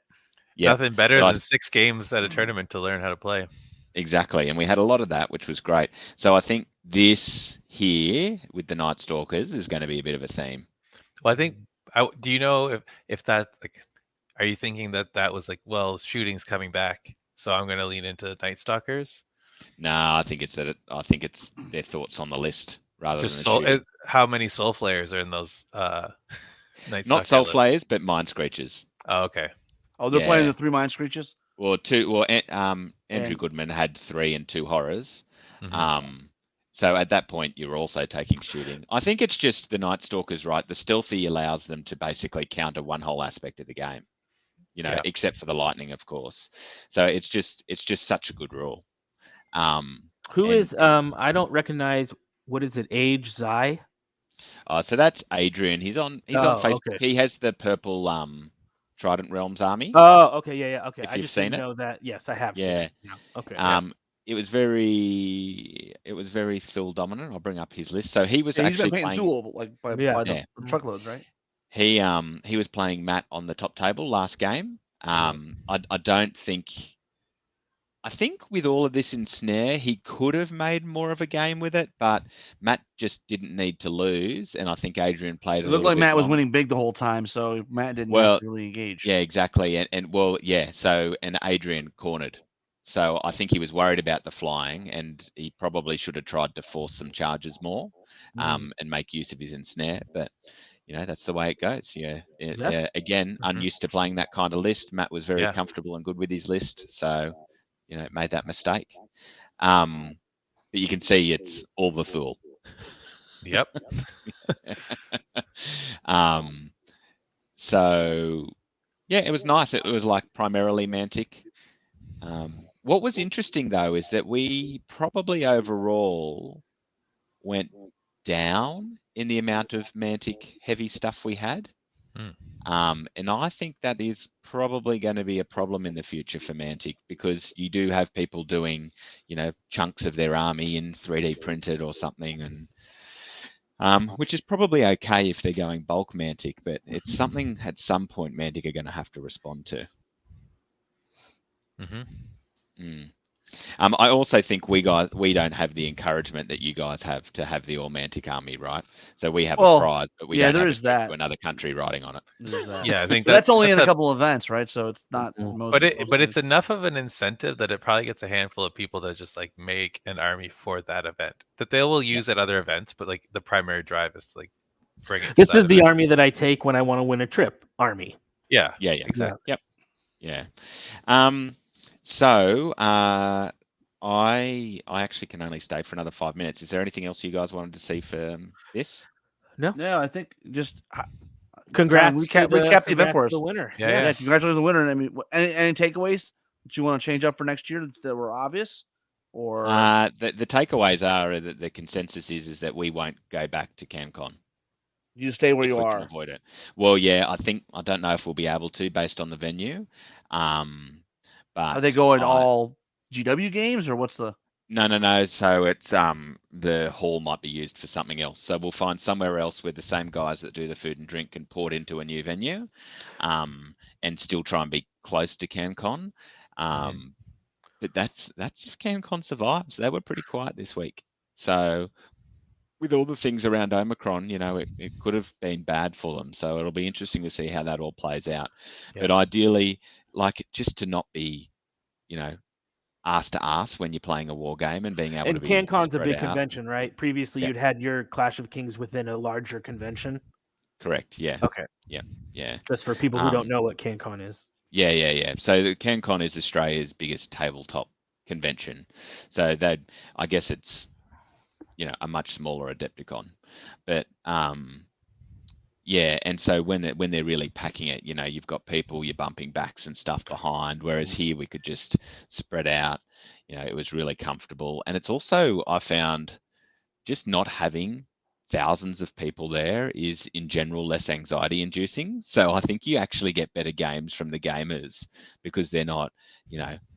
Yeah, Nothing better than 6 games at a tournament to learn how to play. Exactly, and we had a lot of that, which was great. So I think this here with the Night Stalkers is going to be a bit of a theme. Well, I think. Do you know if that like? Are you thinking that was like, well, shooting's coming back, so I'm going to lean into Night Stalkers? No, I think it's their thoughts on the list rather Just than how many Soul Flayers are in those Night not Soul Flayers, but Mind Screechers. Oh, okay. Oh, they're playing the 3 Mind Screeches? Well, Andrew Goodman had 3 and 2 horrors. Mm-hmm. So at that point, you're also taking shooting. I think it's just the Night Stalkers, right? The stealthy allows them to basically counter one whole aspect of the game, except for the lightning, of course. So it's just such a good rule. Who is I don't recognize, what is it, Age Zai? So that's Adrian. He's on Facebook. Okay. He has the purple Trident Realms army. Oh, okay, yeah, okay. If I you've just seen didn't it. know that. Yes, I have seen Yeah. it. Yeah. Okay. it was very Phil dominant. I'll bring up his list. So he was Yeah, he's been actually playing playing. duel like by Yeah. the Yeah. truckloads, right? He was playing Matt on the top table last game. I don't think. I think with all of this in snare, he could have made more of a game with it, but Matt just didn't need to lose, and I think Adrian played It a looked little like bit Matt was long. winning big the whole time, so Matt didn't Well, have to really engage. Yeah, exactly, and well, yeah. So and Adrian cornered, so I think he was worried about the flying, and he probably should have tried to force some charges more, and make use of his ensnare. But that's the way it goes. Yeah. Again, unused to playing that kind of list. Matt was very Yeah. comfortable and good with his list, so made that mistake. But you can see it's all the fool. Yep. So yeah, it was nice. It was like primarily Mantic. What was interesting though is that we probably overall went down in the amount of Mantic heavy stuff we had. And I think that is probably going to be a problem in the future for Mantic, because you do have people doing, chunks of their army in 3D printed or something, and which is probably okay if they're going bulk Mantic, but it's something at some point Mantic are going to have to respond to. I also think we don't have the encouragement that you guys have to have the all-Mantic army, right? So we have a prize, but we don't there have is a trip that. to another country riding on it. Yeah, I think that's only in a couple events, right? So it's not. But it's enough of an incentive that it probably gets a handful of people that just like make an army for that event that they will use at other events, but like the primary drive is to like bring it. This is the army that I take when I want to win a trip. Army. Yeah. Exactly. Yep. Yeah. So I actually can only stay for another 5 minutes. Is there anything else you guys wanted to see for this? No, I think just congrats. Recap the event for us. The winner. Yeah. Congratulations on the winner. I mean, any takeaways that you want to change up for next year that were obvious, or the takeaways are that the consensus is that we won't go back to CanCon. You stay where you are. Avoid it. Well, yeah, I don't know if we'll be able to based on the venue. But are they going all GW games, or what's the? No. So it's the hall might be used for something else. So we'll find somewhere else with the same guys that do the food and drink and port into a new venue, and still try and be close to CanCon. But that's if CanCon survives. They were pretty quiet this week. So with all the things around Omicron, it could have been bad for them. So it'll be interesting to see how that all plays out. Yeah. But ideally, like just to not be, ass to ass when you're playing a war game and being able to be. And CanCon's a big out. convention, right? Previously, you'd had your Clash of Kings within a larger convention. Correct. Yeah. Okay. Yeah. Just for people who don't know what CanCon is. Yeah. So the CanCon is Australia's biggest tabletop convention. So I guess it's, a much smaller Adepticon, but yeah. And so when they're really packing it, you've got people, you're bumping backs and stuff behind, whereas here we could just spread out. It was really comfortable, and it's also, I found, just not having thousands of people there is in general less anxiety inducing. So I think you actually get better games from the gamers because they're not,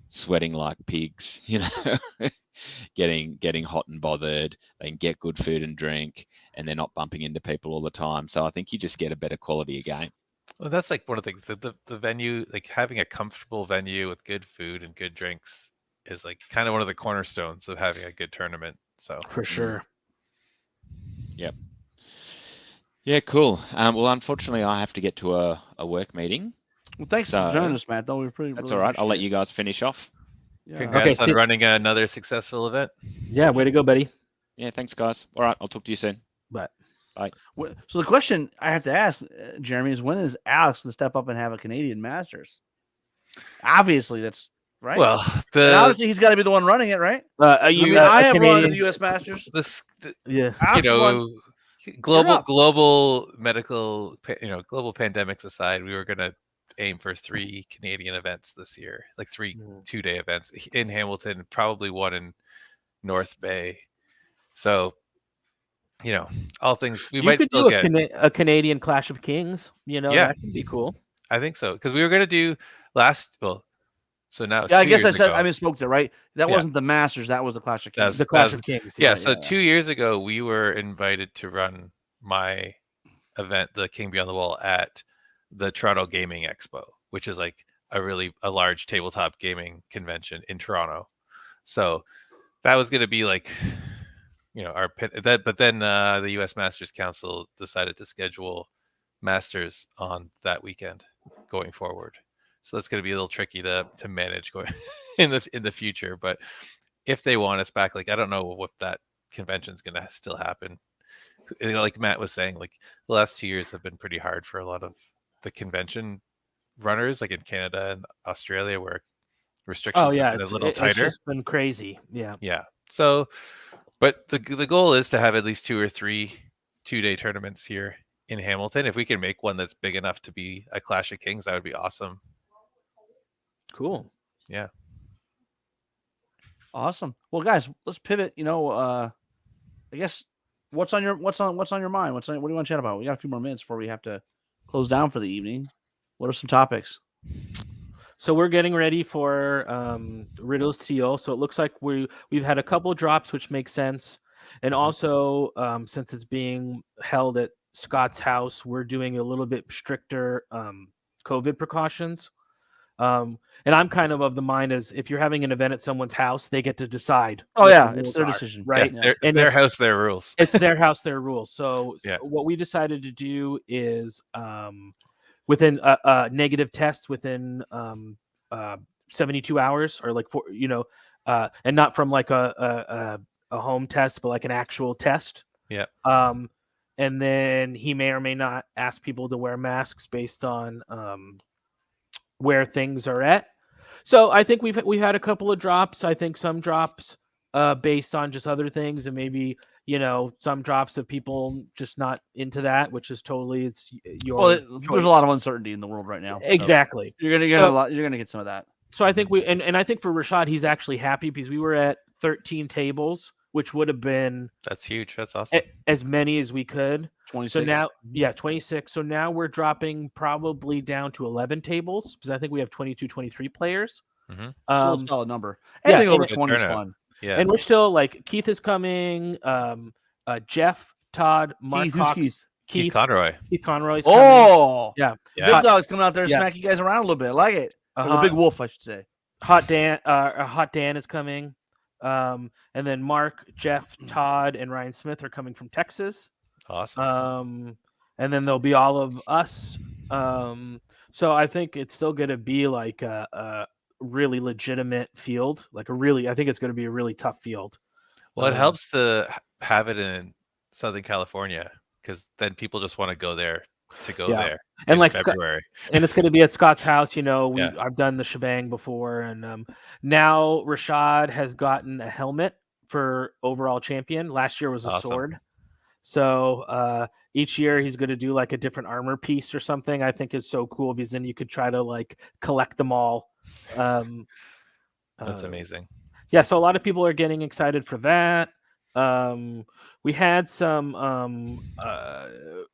sweating like pigs, getting hot and bothered. They can get good food and drink, and they're not bumping into people all the time. So I think you just get a better quality of game. Well, that's like one of the things that the venue, like having a comfortable venue with good food and good drinks, is like kind of one of the cornerstones of having a good tournament. So for sure. Yep. Yeah, cool. Well, unfortunately, I have to get to a work meeting. Well, thanks for joining us, Matt. Though That's really all right. I'll let you guys finish off. Yeah. Congrats on running another successful event. Yeah, way to go, buddy. Yeah, thanks, guys. All right, I'll talk to you soon. Bye. So the question I have to ask, Jeremy, is when is Alex going to step up and have a Canadian Masters? Obviously, that's right. Well, obviously he's got to be the one running it, right? I have run the U.S. Masters. Global medical, global pandemics aside, we were going to aim for 3 Canadian events this year, like 3 2-day events in Hamilton, probably one in North Bay. So, all things we might still get a Canadian Clash of Kings. That could be cool. I think so, because we were going to do So now it's Yeah, I 2 guess I years said ago. I misspoke there, right? That Yeah. wasn't the Masters. That was the Clash of Kings. That's- The Clash that's- of Kings. Yeah, Yeah. so 2 years ago, we were invited to run my event, the King Beyond the Wall, at the Toronto Gaming Expo, which is like a large tabletop gaming convention in Toronto. So that was going to be like, our pit. But then the U.S. Masters Council decided to schedule Masters on that weekend going forward. So that's going to be a little tricky to manage going in the future. But if they want us back, like I don't know if that convention is going to still happen. Like Matt was saying, like the last 2 years have been pretty hard for a lot of the convention runners, like in Canada and Australia, where restrictions Oh yeah, have been a it's, little it's tighter. just been crazy. Yeah. Yeah. So, but the goal is to have at least 2 or 3 2-day tournaments here in Hamilton. If we can make one that's big enough to be a Clash of Kings, that would be awesome. Cool. Yeah. Awesome. Well, guys, let's pivot. I guess what's on your mind? What do you want to chat about? We got a few more minutes before we have to close down for the evening. What are some topics? So we're getting ready for Riddle's Teal. So it looks like we've had a couple drops, which makes sense. And also, since it's being held at Scott's house, we're doing a little bit stricter COVID precautions. And I'm kind of the mind as if you're having an event at someone's house, they get to decide. Oh what yeah, the it's rules their are, decision, right? Yeah, And their if- house, their rules. It's their house, their rules. So Yeah. what we decided to do is within a negative test within 72 hours or like and not from like a home test, but like an actual test. Yeah. And then he may or may not ask people to wear masks based on where things are at. So I think we've had a couple of drops. I think some drops based on just other things, and maybe some drops of people just not into that, which is totally it's your. Well, there's a lot choice. of uncertainty in the world right now. so Exactly. you're gonna get So- a lot. You're gonna get some of that. So I think and I think for Rashad, he's actually happy because we were at 13 tables, which would have been That's huge. That's awesome. as many as we could. 26. So now, 26. So now we're dropping probably down to 11 tables because I think we have 22, 23 players. Mhm. Still a solid number. yeah, Anything so over good 20 is turnout. fun. Yeah. And we're still like Keith is coming, Jeff, Todd, Mark Keith, who's Cox, Keith? Keith Conroy. Keith Conroy's coming. Oh, Yeah. Yeah. Big Dog's coming out there to Yeah. smack you guys around a little bit. I like it. Or the Uh-huh. Big Wolf, I should say. Hot Dan is coming. And then Mark, Jeff, Todd, and Ryan Smith are coming from Texas. Awesome. And then there'll be all of us. So I think it's still going to be like a really legitimate field. I think it's going to be a really tough field. Well, it helps to have it in Southern California because then people just want to go there Yeah. there. And in like Scott, February. and it's going to be at Scott's house. Yeah. I've done the shebang before, and now Rashad has gotten a helmet for overall champion. Last year was a Awesome. sword. So each year he's going to do like a different armor piece or something. I think is so cool because then you could try to like collect them all. That's amazing. Yeah, so a lot of people are getting excited for that. We had some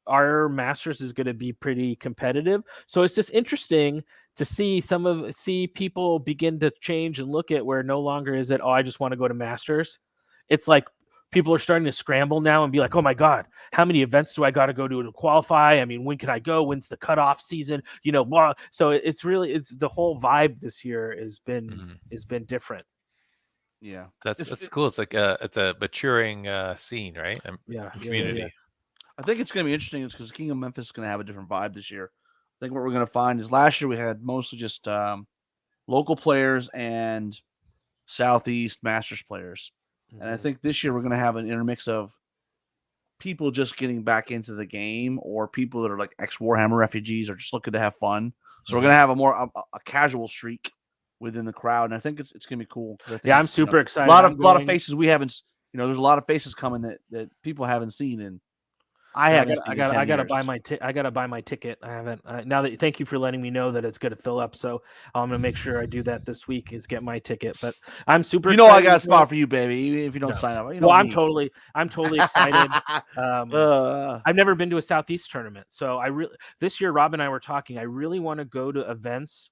our Masters is going to be pretty competitive, so it's just interesting to see people begin to change and look at where no longer is it, oh, I just want to go to Masters. It's like people are starting to scramble now and be like, oh my god, how many events do I got to go to qualify? I mean, when can I go? When's the cutoff season? Blah. So it's the whole vibe this year has been different. Yeah. That's cool. It's like it's a maturing scene, right? Yeah, Community. yeah. I think it's going to be interesting because King of Memphis is going to have a different vibe this year. I think what we're going to find is last year we had mostly just local players and Southeast Masters players. And I think this year we're going to have an intermix of people just getting back into the game or people that are like ex-Warhammer refugees or just looking to have fun. So we're going to have a more a casual streak within the crowd. And I think it's going to be cool. Yeah, I'm super excited. A lot of faces we haven't, there's a lot of faces coming that people haven't seen. And I haven't. I gotta buy my ticket. I haven't. Thank you for letting me know that it's going to fill up. So I'm gonna make sure I do that this week. Is get my ticket. But I'm super. I excited got a spot for you, baby. Even if you don't No. sign up. I'm totally excited. I've never been to a Southeast tournament, so this year Rob and I were talking. I really want to go to events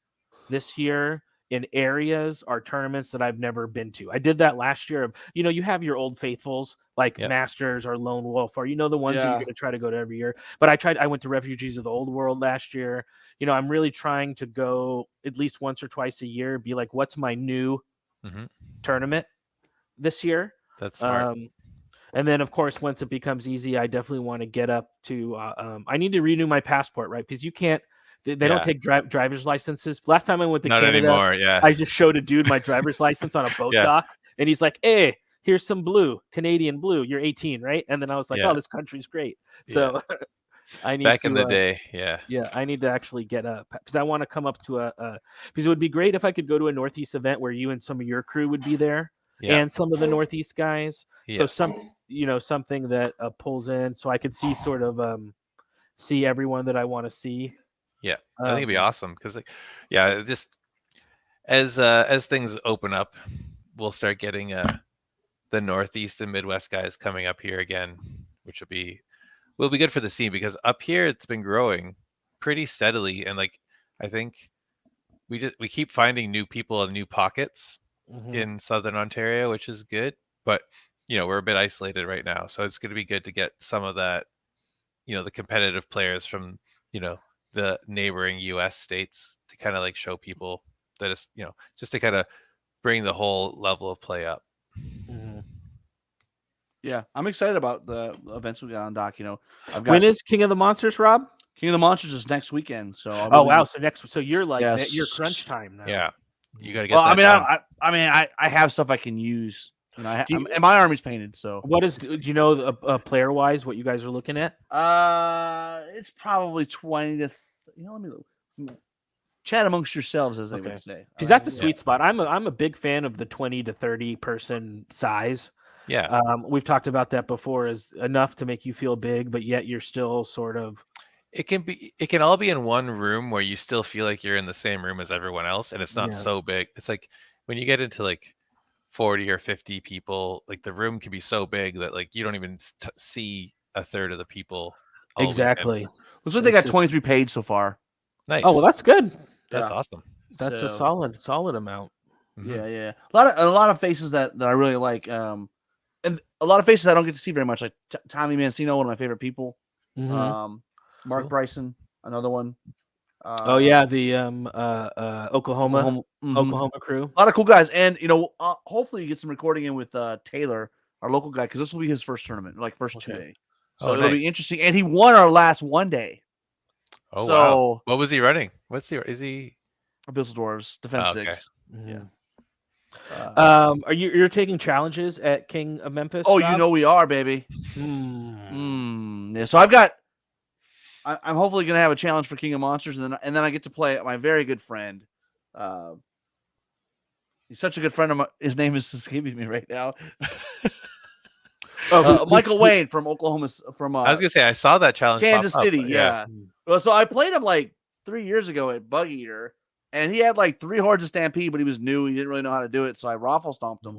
this year in areas or tournaments that I've never been to. I did that last year. You have your old faithfuls like Yep. Masters or Lone Wolf, or the ones that Yeah. you're going to try to go to every year. But I went to Refugees of the Old World last year. I'm really trying to go at least once or twice a year, be like, what's my new Mhm. tournament this year? That's smart. And then, of course, once it becomes easy, I definitely want to get up to. I need to renew my passport, right? Because you can't. They don't Yeah. take driver's licenses. Last time I went to Not Canada, anymore. Yeah. I just showed a dude my driver's license on a boat Yeah. dock, and he's like, "Hey, here's some blue, Canadian blue. You're 18, right?" And then I was like, Yeah. "Oh, this country's great." So I need Back to, in the day. Yeah. yeah, I need to actually get up because I want to come up to because it would be great if I could go to a Northeast event where you and some of your crew would be there Yeah. and some of the Northeast guys. So Yes. something that pulls in so I could see sort of see everyone that I want to see. Yeah, I think it'd be awesome because, just as things open up, we'll start getting the Northeast and Midwest guys coming up here again, which will be good for the scene because up here it's been growing pretty steadily, and I think we keep finding new people and new pockets in Southern Ontario, which is good. But we're a bit isolated right now, so it's going to be good to get some of that, the competitive players from the neighboring U.S. states to kind of show people that it's just to kind of bring the whole level of play up. Yeah, I'm excited about the events we got on Doc. I've got When is King of the Monsters, Rob? King of the Monsters is next weekend. So Oh wow! So you're like Yeah, you're crunch time now. Yeah, you got to get. Well, that I have stuff I can use. And Do you- and my army's painted. So Do you know player wise what you guys are looking at? it's probably 20 to. Let me look. Chat amongst yourselves, as they Okay. would say. Because that's the sweet spot. I'm a big fan of the 20 to 30 person size. Yeah, We've talked about that before as enough to make you feel big, but yet you're still sort of. it can all be in one room where you still feel like you're in the same room as everyone else, and it's not Yeah. so big. It's like when you get into 40 or 50 people, the room can be so big that you don't even see a third of the people. all weekend. Exactly. Looks like they got It's just- 23 paid so far. Nice. Oh well, that's good. That's Yeah. awesome. That's a So- solid amount. Mhm. Yeah. A lot of faces that I really like. And a lot of faces I don't get to see very much. Like Tommy Mancino, one of my favorite people. Mhm. Mark Cool. Bryson, another one. Oh yeah, the Oklahoma Mhm. Oklahoma crew. A lot of cool guys, and hopefully you get some recording in with Taylor, our local guy, because this will be his first tournament, first Okay. 2 day. So Oh, it'll nice. be interesting. And he won our last 1 day. Oh so wow. What was he running? Is he? Bills Dwarves, Defense Oh, okay. 6. Mhm. Uh, Are you're taking challenges at King of Memphis? oh, Rob? we are, baby. Yeah, so I'm hopefully gonna have a challenge for King of Monsters, and then I get to play my very good friend. He's such a good friend of mine. His name is escaping me right now. Michael Wayne from Oklahoma. From I was gonna say I saw that challenge. Kansas pop up, City. but Yeah. Well, so I played him 3 years ago at Bug Eater, and he had 3 hordes of Stampede, but he was new. He didn't really know how to do it, so I raffle stomped him.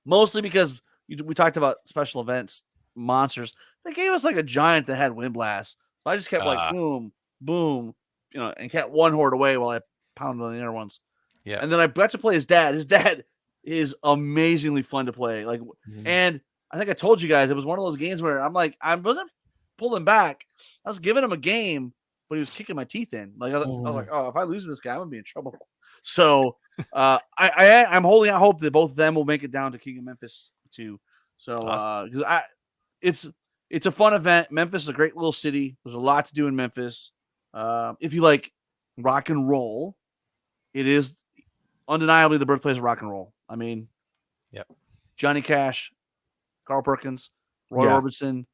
Mostly because we talked about special events, monsters. They gave us a giant that had Wind Blast. So I just kept boom, boom, and kept one horde away while I pounded on the other ones. Yeah. And then I got to play his dad. His dad is amazingly fun to play. And I think I told you guys it was one of those games where I wasn't pulling back. I was giving him a game, but he was kicking my teeth in. I was like, oh, if I lose this guy, I'm gonna be in trouble. So I'm holding out hope that both of them will make it down to King of Memphis too. So Awesome. it's a fun event. Memphis is a great little city. There's a lot to do in Memphis. If you like rock and roll, it is undeniably the birthplace of rock and roll. I mean, Yep. Johnny Cash, Carl Perkins, Roy Yeah. Orbison,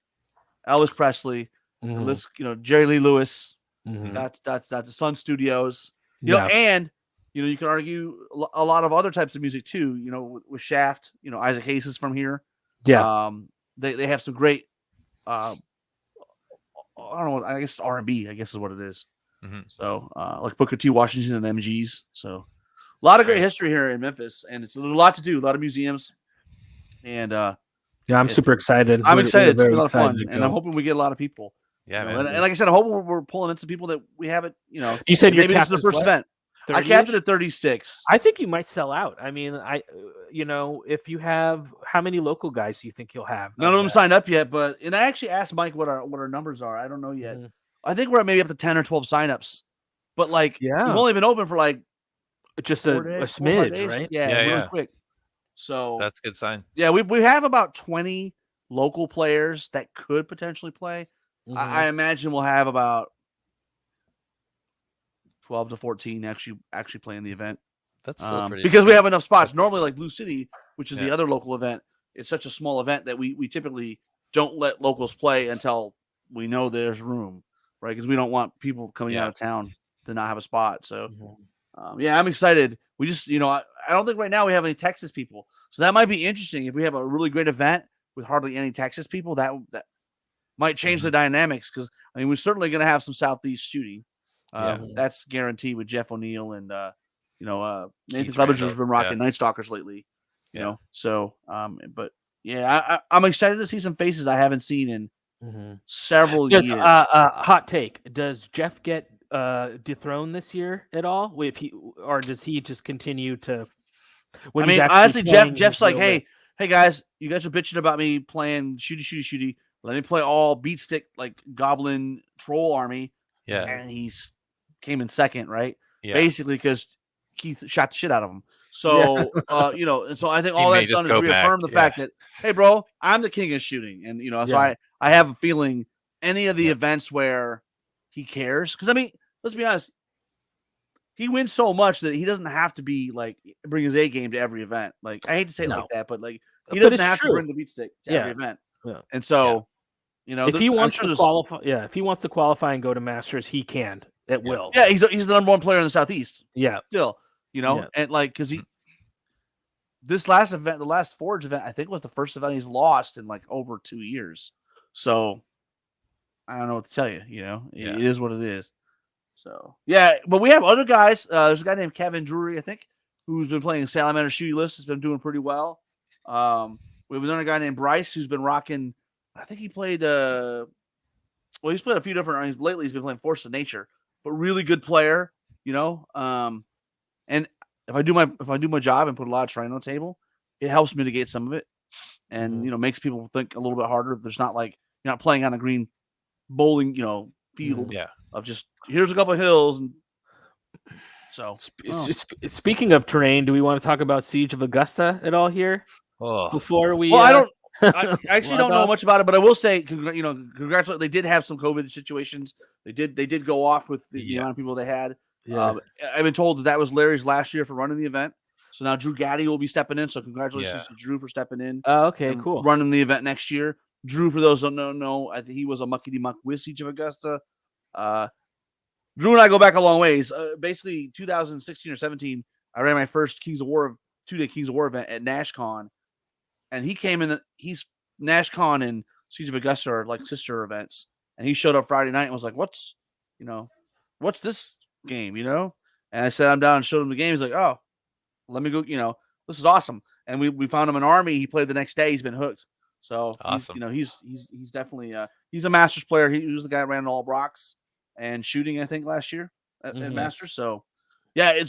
Elvis Presley, Mhm. the list, Jerry Lee Lewis. Mhm. That's the Sun Studios. Yeah. And you can argue a lot of other types of music too. With Shaft, Isaac Hayes is from here. Yeah. They have some great. I don't know. I guess R&B. I guess is what it is. Mhm. So like Booker T. Washington and the MGs. So a lot of great Right. history here in Memphis, and there's a lot to do. A lot of museums, and Yeah, I'm super excited. I'm We're excited. It's very been a lot of fun, excited to and I'm go. hoping we get a lot of people. Yeah, And, man. and like I said, I'm hoping we're pulling in some people that we haven't. You said you're maybe this is the Captain first Sweat? event. I capped it 30-ish? at 36. I think you might sell out. I mean, if you have, how many local guys do you think you'll have? None of them signed up yet, and I actually asked Mike what our numbers are. I don't know yet. Mhm. I think we're at maybe up to 10 or 12 signups, but like Yeah. we've only been open for like Just 4 a days, 4 or 5 smidge, days. right? Yeah, Yeah, really yeah. quick. So That's a good sign. yeah, we have about 20 local players that could potentially play. Mhm. I imagine we'll have about 12 to 14 actually playing the event. That's still pretty. Because we have enough spots. That's- Normally, like Blue City, which is the Yeah. other local event, it's such a small event that we typically don't let locals play until we know there's room, right? Because we don't want people coming out Yeah. of town to not have a spot. So, Mhm. yeah, I'm excited. We just, I don't think right now we have any Texas people, so that might be interesting. If we have a really great event with hardly any Texas people, that might change the dynamics. Because I mean, we're certainly going to have some Southeast shooting. That's guaranteed with Jeff O'Neill and Nathan Keith Clevenger's Randall, been rocking Night Stalkers lately. You know, so but yeah, I'm excited to see some faces I haven't seen in Mhm. several Just years. hot take: does Jeff get dethroned this year at all? Or does he just continue to? I mean, honestly, Jeff's like, hey guys, you guys are bitching about me playing shooty. Let me play all beat stick like Goblin Troll Army. Yeah. And came in second, right? Yeah. Basically, because Keith shot the shit out of him. So, and so I think all may that's just done is go reaffirm back, the fact that, hey, bro, I'm the king of shooting. And, so Yeah. I have a feeling any of the events where he cares, because I mean, let's be honest, he wins so much that he doesn't have to be like bring his A game to every event. Like, I hate to say it like that, but like he But doesn't it's have true. to bring the beat stick to every event. Yeah. And so, if he wants to qualify, if he wants to qualify and go to Masters, he can at will. Yeah, he's the number one player in the Southeast. Yeah. Still, and like because this last event, the last Forge event, I think was the first event he's lost in like over 2 years. So I don't know what to tell you. It is what it is. So yeah, but we have other guys. There's a guy named Kevin Drury, I think, who's been playing Salamander Shooty List. Has been doing pretty well. We have another guy named Bryce who's been rocking. I think he played. He's played a few different. Lately, he's been playing Force of Nature, but really good player. And if I do my job and put a lot of terrain on the table, it helps mitigate some of it, and makes people think a little bit harder. There's not like you're not playing on a green bowling field of just here's a couple of hills and so. Speaking of terrain, do we want to talk about Siege of Augusta at all here? Before we, well, I actually don't know much about it, but I will say, congratulations. They did have some COVID situations. They did go off with the amount of people they had. Yeah. I've been told that was Larry's last year for running the event. So now Drew Gaddy will be stepping in. So congratulations to Drew for stepping in. Oh, okay, cool. Running the event next year. Drew, for those who don't know, I think he was a muckety muck with Siege of Augusta. Drew and I go back a long ways. Basically, 2016 or 17, I ran my first 2-day Kings of War event at NashCon. And he came in. He's NashCon and Siege of Augusta are like sister events. And he showed up Friday night and was like, "What's this game?" And I sat him down and showed him the game. He's like, "Oh, let me go. This is awesome." And we found him an army. He played the next day. He's been hooked. So awesome. He's definitely he's a Masters player. He was the guy that ran all Brocks and shooting, I think, last year at Masters. So yeah,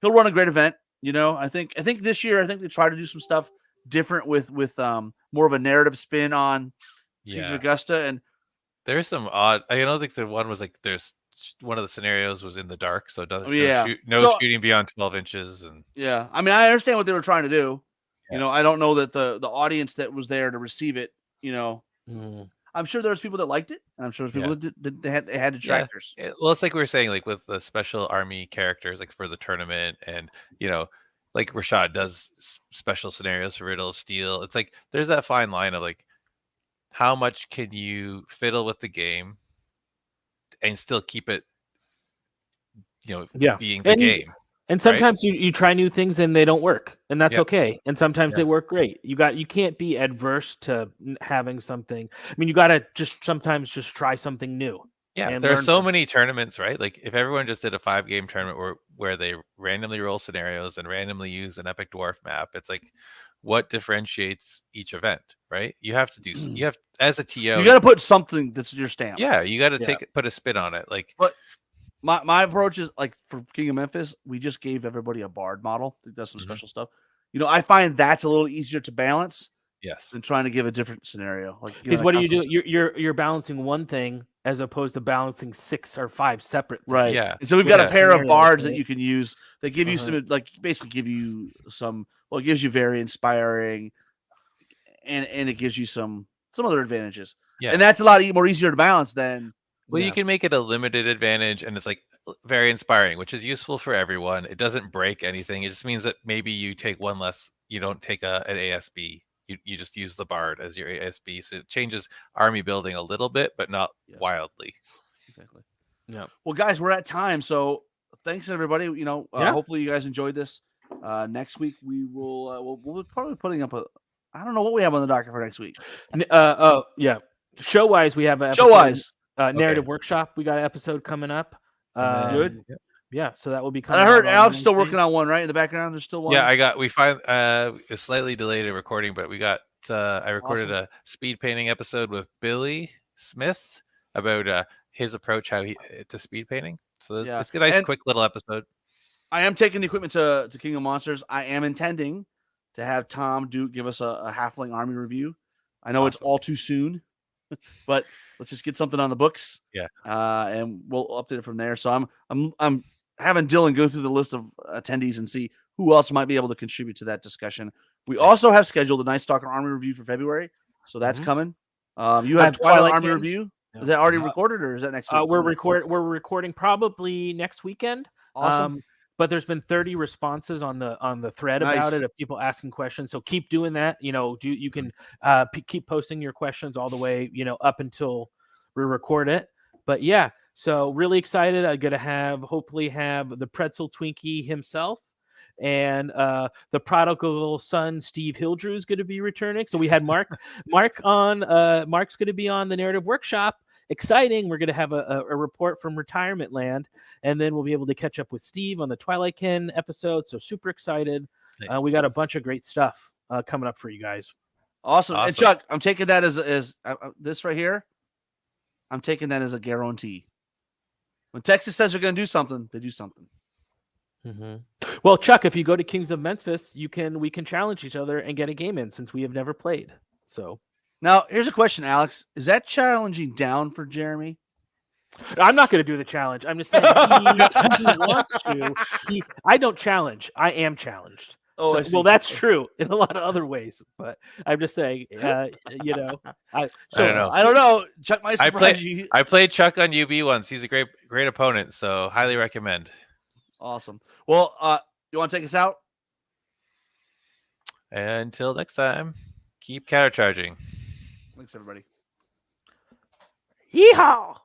he'll run a great event. I think this year they try to do some stuff different with more of a narrative spin on Siege of Augusta. And there's some odd. I don't think the one was like there's one of the scenarios was in the dark, so no shooting beyond 12 inches. And I mean, I understand what they were trying to do. I don't know that the audience that was there to receive it. I'm sure there's people that liked it, and I'm sure there's people that they had detractors. Well, it's like we were saying, like with the special army characters, like for the tournament, and like Rashad does special scenarios for Riddle of Steel. It's like there's that fine line of like how much can you fiddle with the game and still keep it, being the game. And sometimes you try new things and they don't work, and that's okay. And sometimes they work great. You can't be adverse to having something. I mean, you got to sometimes try something new. Yeah, there are so many tournaments, right? Like if everyone just did a 5-game tournament where they randomly roll scenarios and randomly use an Epic Dwarf map, it's like what differentiates each event, right? You have to do. You have as a TO. You got to put something that's your stamp. Yeah, you got to put a spin on it. Like, but my approach is like for King of Memphis, we just gave everybody a Bard model that does some Mhm. special stuff. I find that's a little easier to balance Yes. than trying to give a different scenario. Like Because what do you do? You're balancing one thing as opposed to balancing 6 or 5 separate things. Right. Yeah. And so we've got a Yeah. pair of Scenarios, bards that right? you can use that give you some basically give you some it gives you very inspiring and it gives you some other advantages. Yeah. And that's a lot more easier to balance than Well, Yeah. you can make it a limited advantage, and it's like very inspiring, which is useful for everyone. It doesn't break anything. It just means that maybe you take one less. You don't take an ASB. You just use the Bard as your ASB. So it changes army building a little bit, but not wildly. exactly. Yeah. Well, guys, we're at time. So thanks everybody. Yeah. Hopefully you guys enjoyed this. Next we'll be probably putting up I don't know what we have on the docket for next week. Oh yeah. Show wise, we have a Show wise. narrative workship. We got an episode coming up. And then- Good. Yeah, so that will be And coming. I heard out on Alex still Wednesday. working on one, right? In the background, there's still one. Yeah, we find it's slightly delayed in recording, but we got I recorded a speed painting episode with Billy Smith about his approach to speed painting. So it's a nice And- quick little episode. I am taking the equipment to King of Monsters. I am intending to have Tom give us a halfling army review. I know it's Awesome. all too soon, but let's just get something on the books. Yeah. And we'll update it from there. So I'm having Dylan go through the list of attendees and see who else might be able to contribute to that discussion. We also have scheduled a Night Stalker Army review for February, so that's coming. You have Twilight Army King. review. Yeah. Is that already recorded or is that next week? We're recording probably next weekend. Awesome. But there's been 30 responses on the thread Nice. about it of people asking questions. So keep doing that. You can keep posting your questions all the way up until we record it. But yeah, so really excited. I'm gonna hopefully have the Pretzel Twinkie himself. And the prodigal son Steve Hildrew is going to be returning. So we had Mark on. Mark's going to be on the narrative workshop. Exciting. We're going to have a report from retirement land, and then we'll be able to catch up with Steve on the Twilight Kin episode. So super excited. Nice. We got a bunch of great stuff coming up for you guys. Awesome. And Awesome. Chuck, I'm taking that as this right here. I'm taking that as a guarantee. When Texas says they're going to do something, they do something. Well, Chuck, if you go to Kings of Memphis, we can challenge each other and get a game in since we have never played. So Now, here's a question, Alex. Is that challenging down for Jeremy? I'm not going to do the challenge. I'm just saying he wants to. I don't challenge. I am challenged. Oh, I So- see. well, that's true in a lot of other ways, but I'm just saying, I don't know. I don't know. Chuck might I surprise you. I played Chuck on UB once. He's a great opponent, so highly recommend. Awesome. Well, you want to take us out? Until next time, keep countercharging. Thanks, everybody. Yeehaw!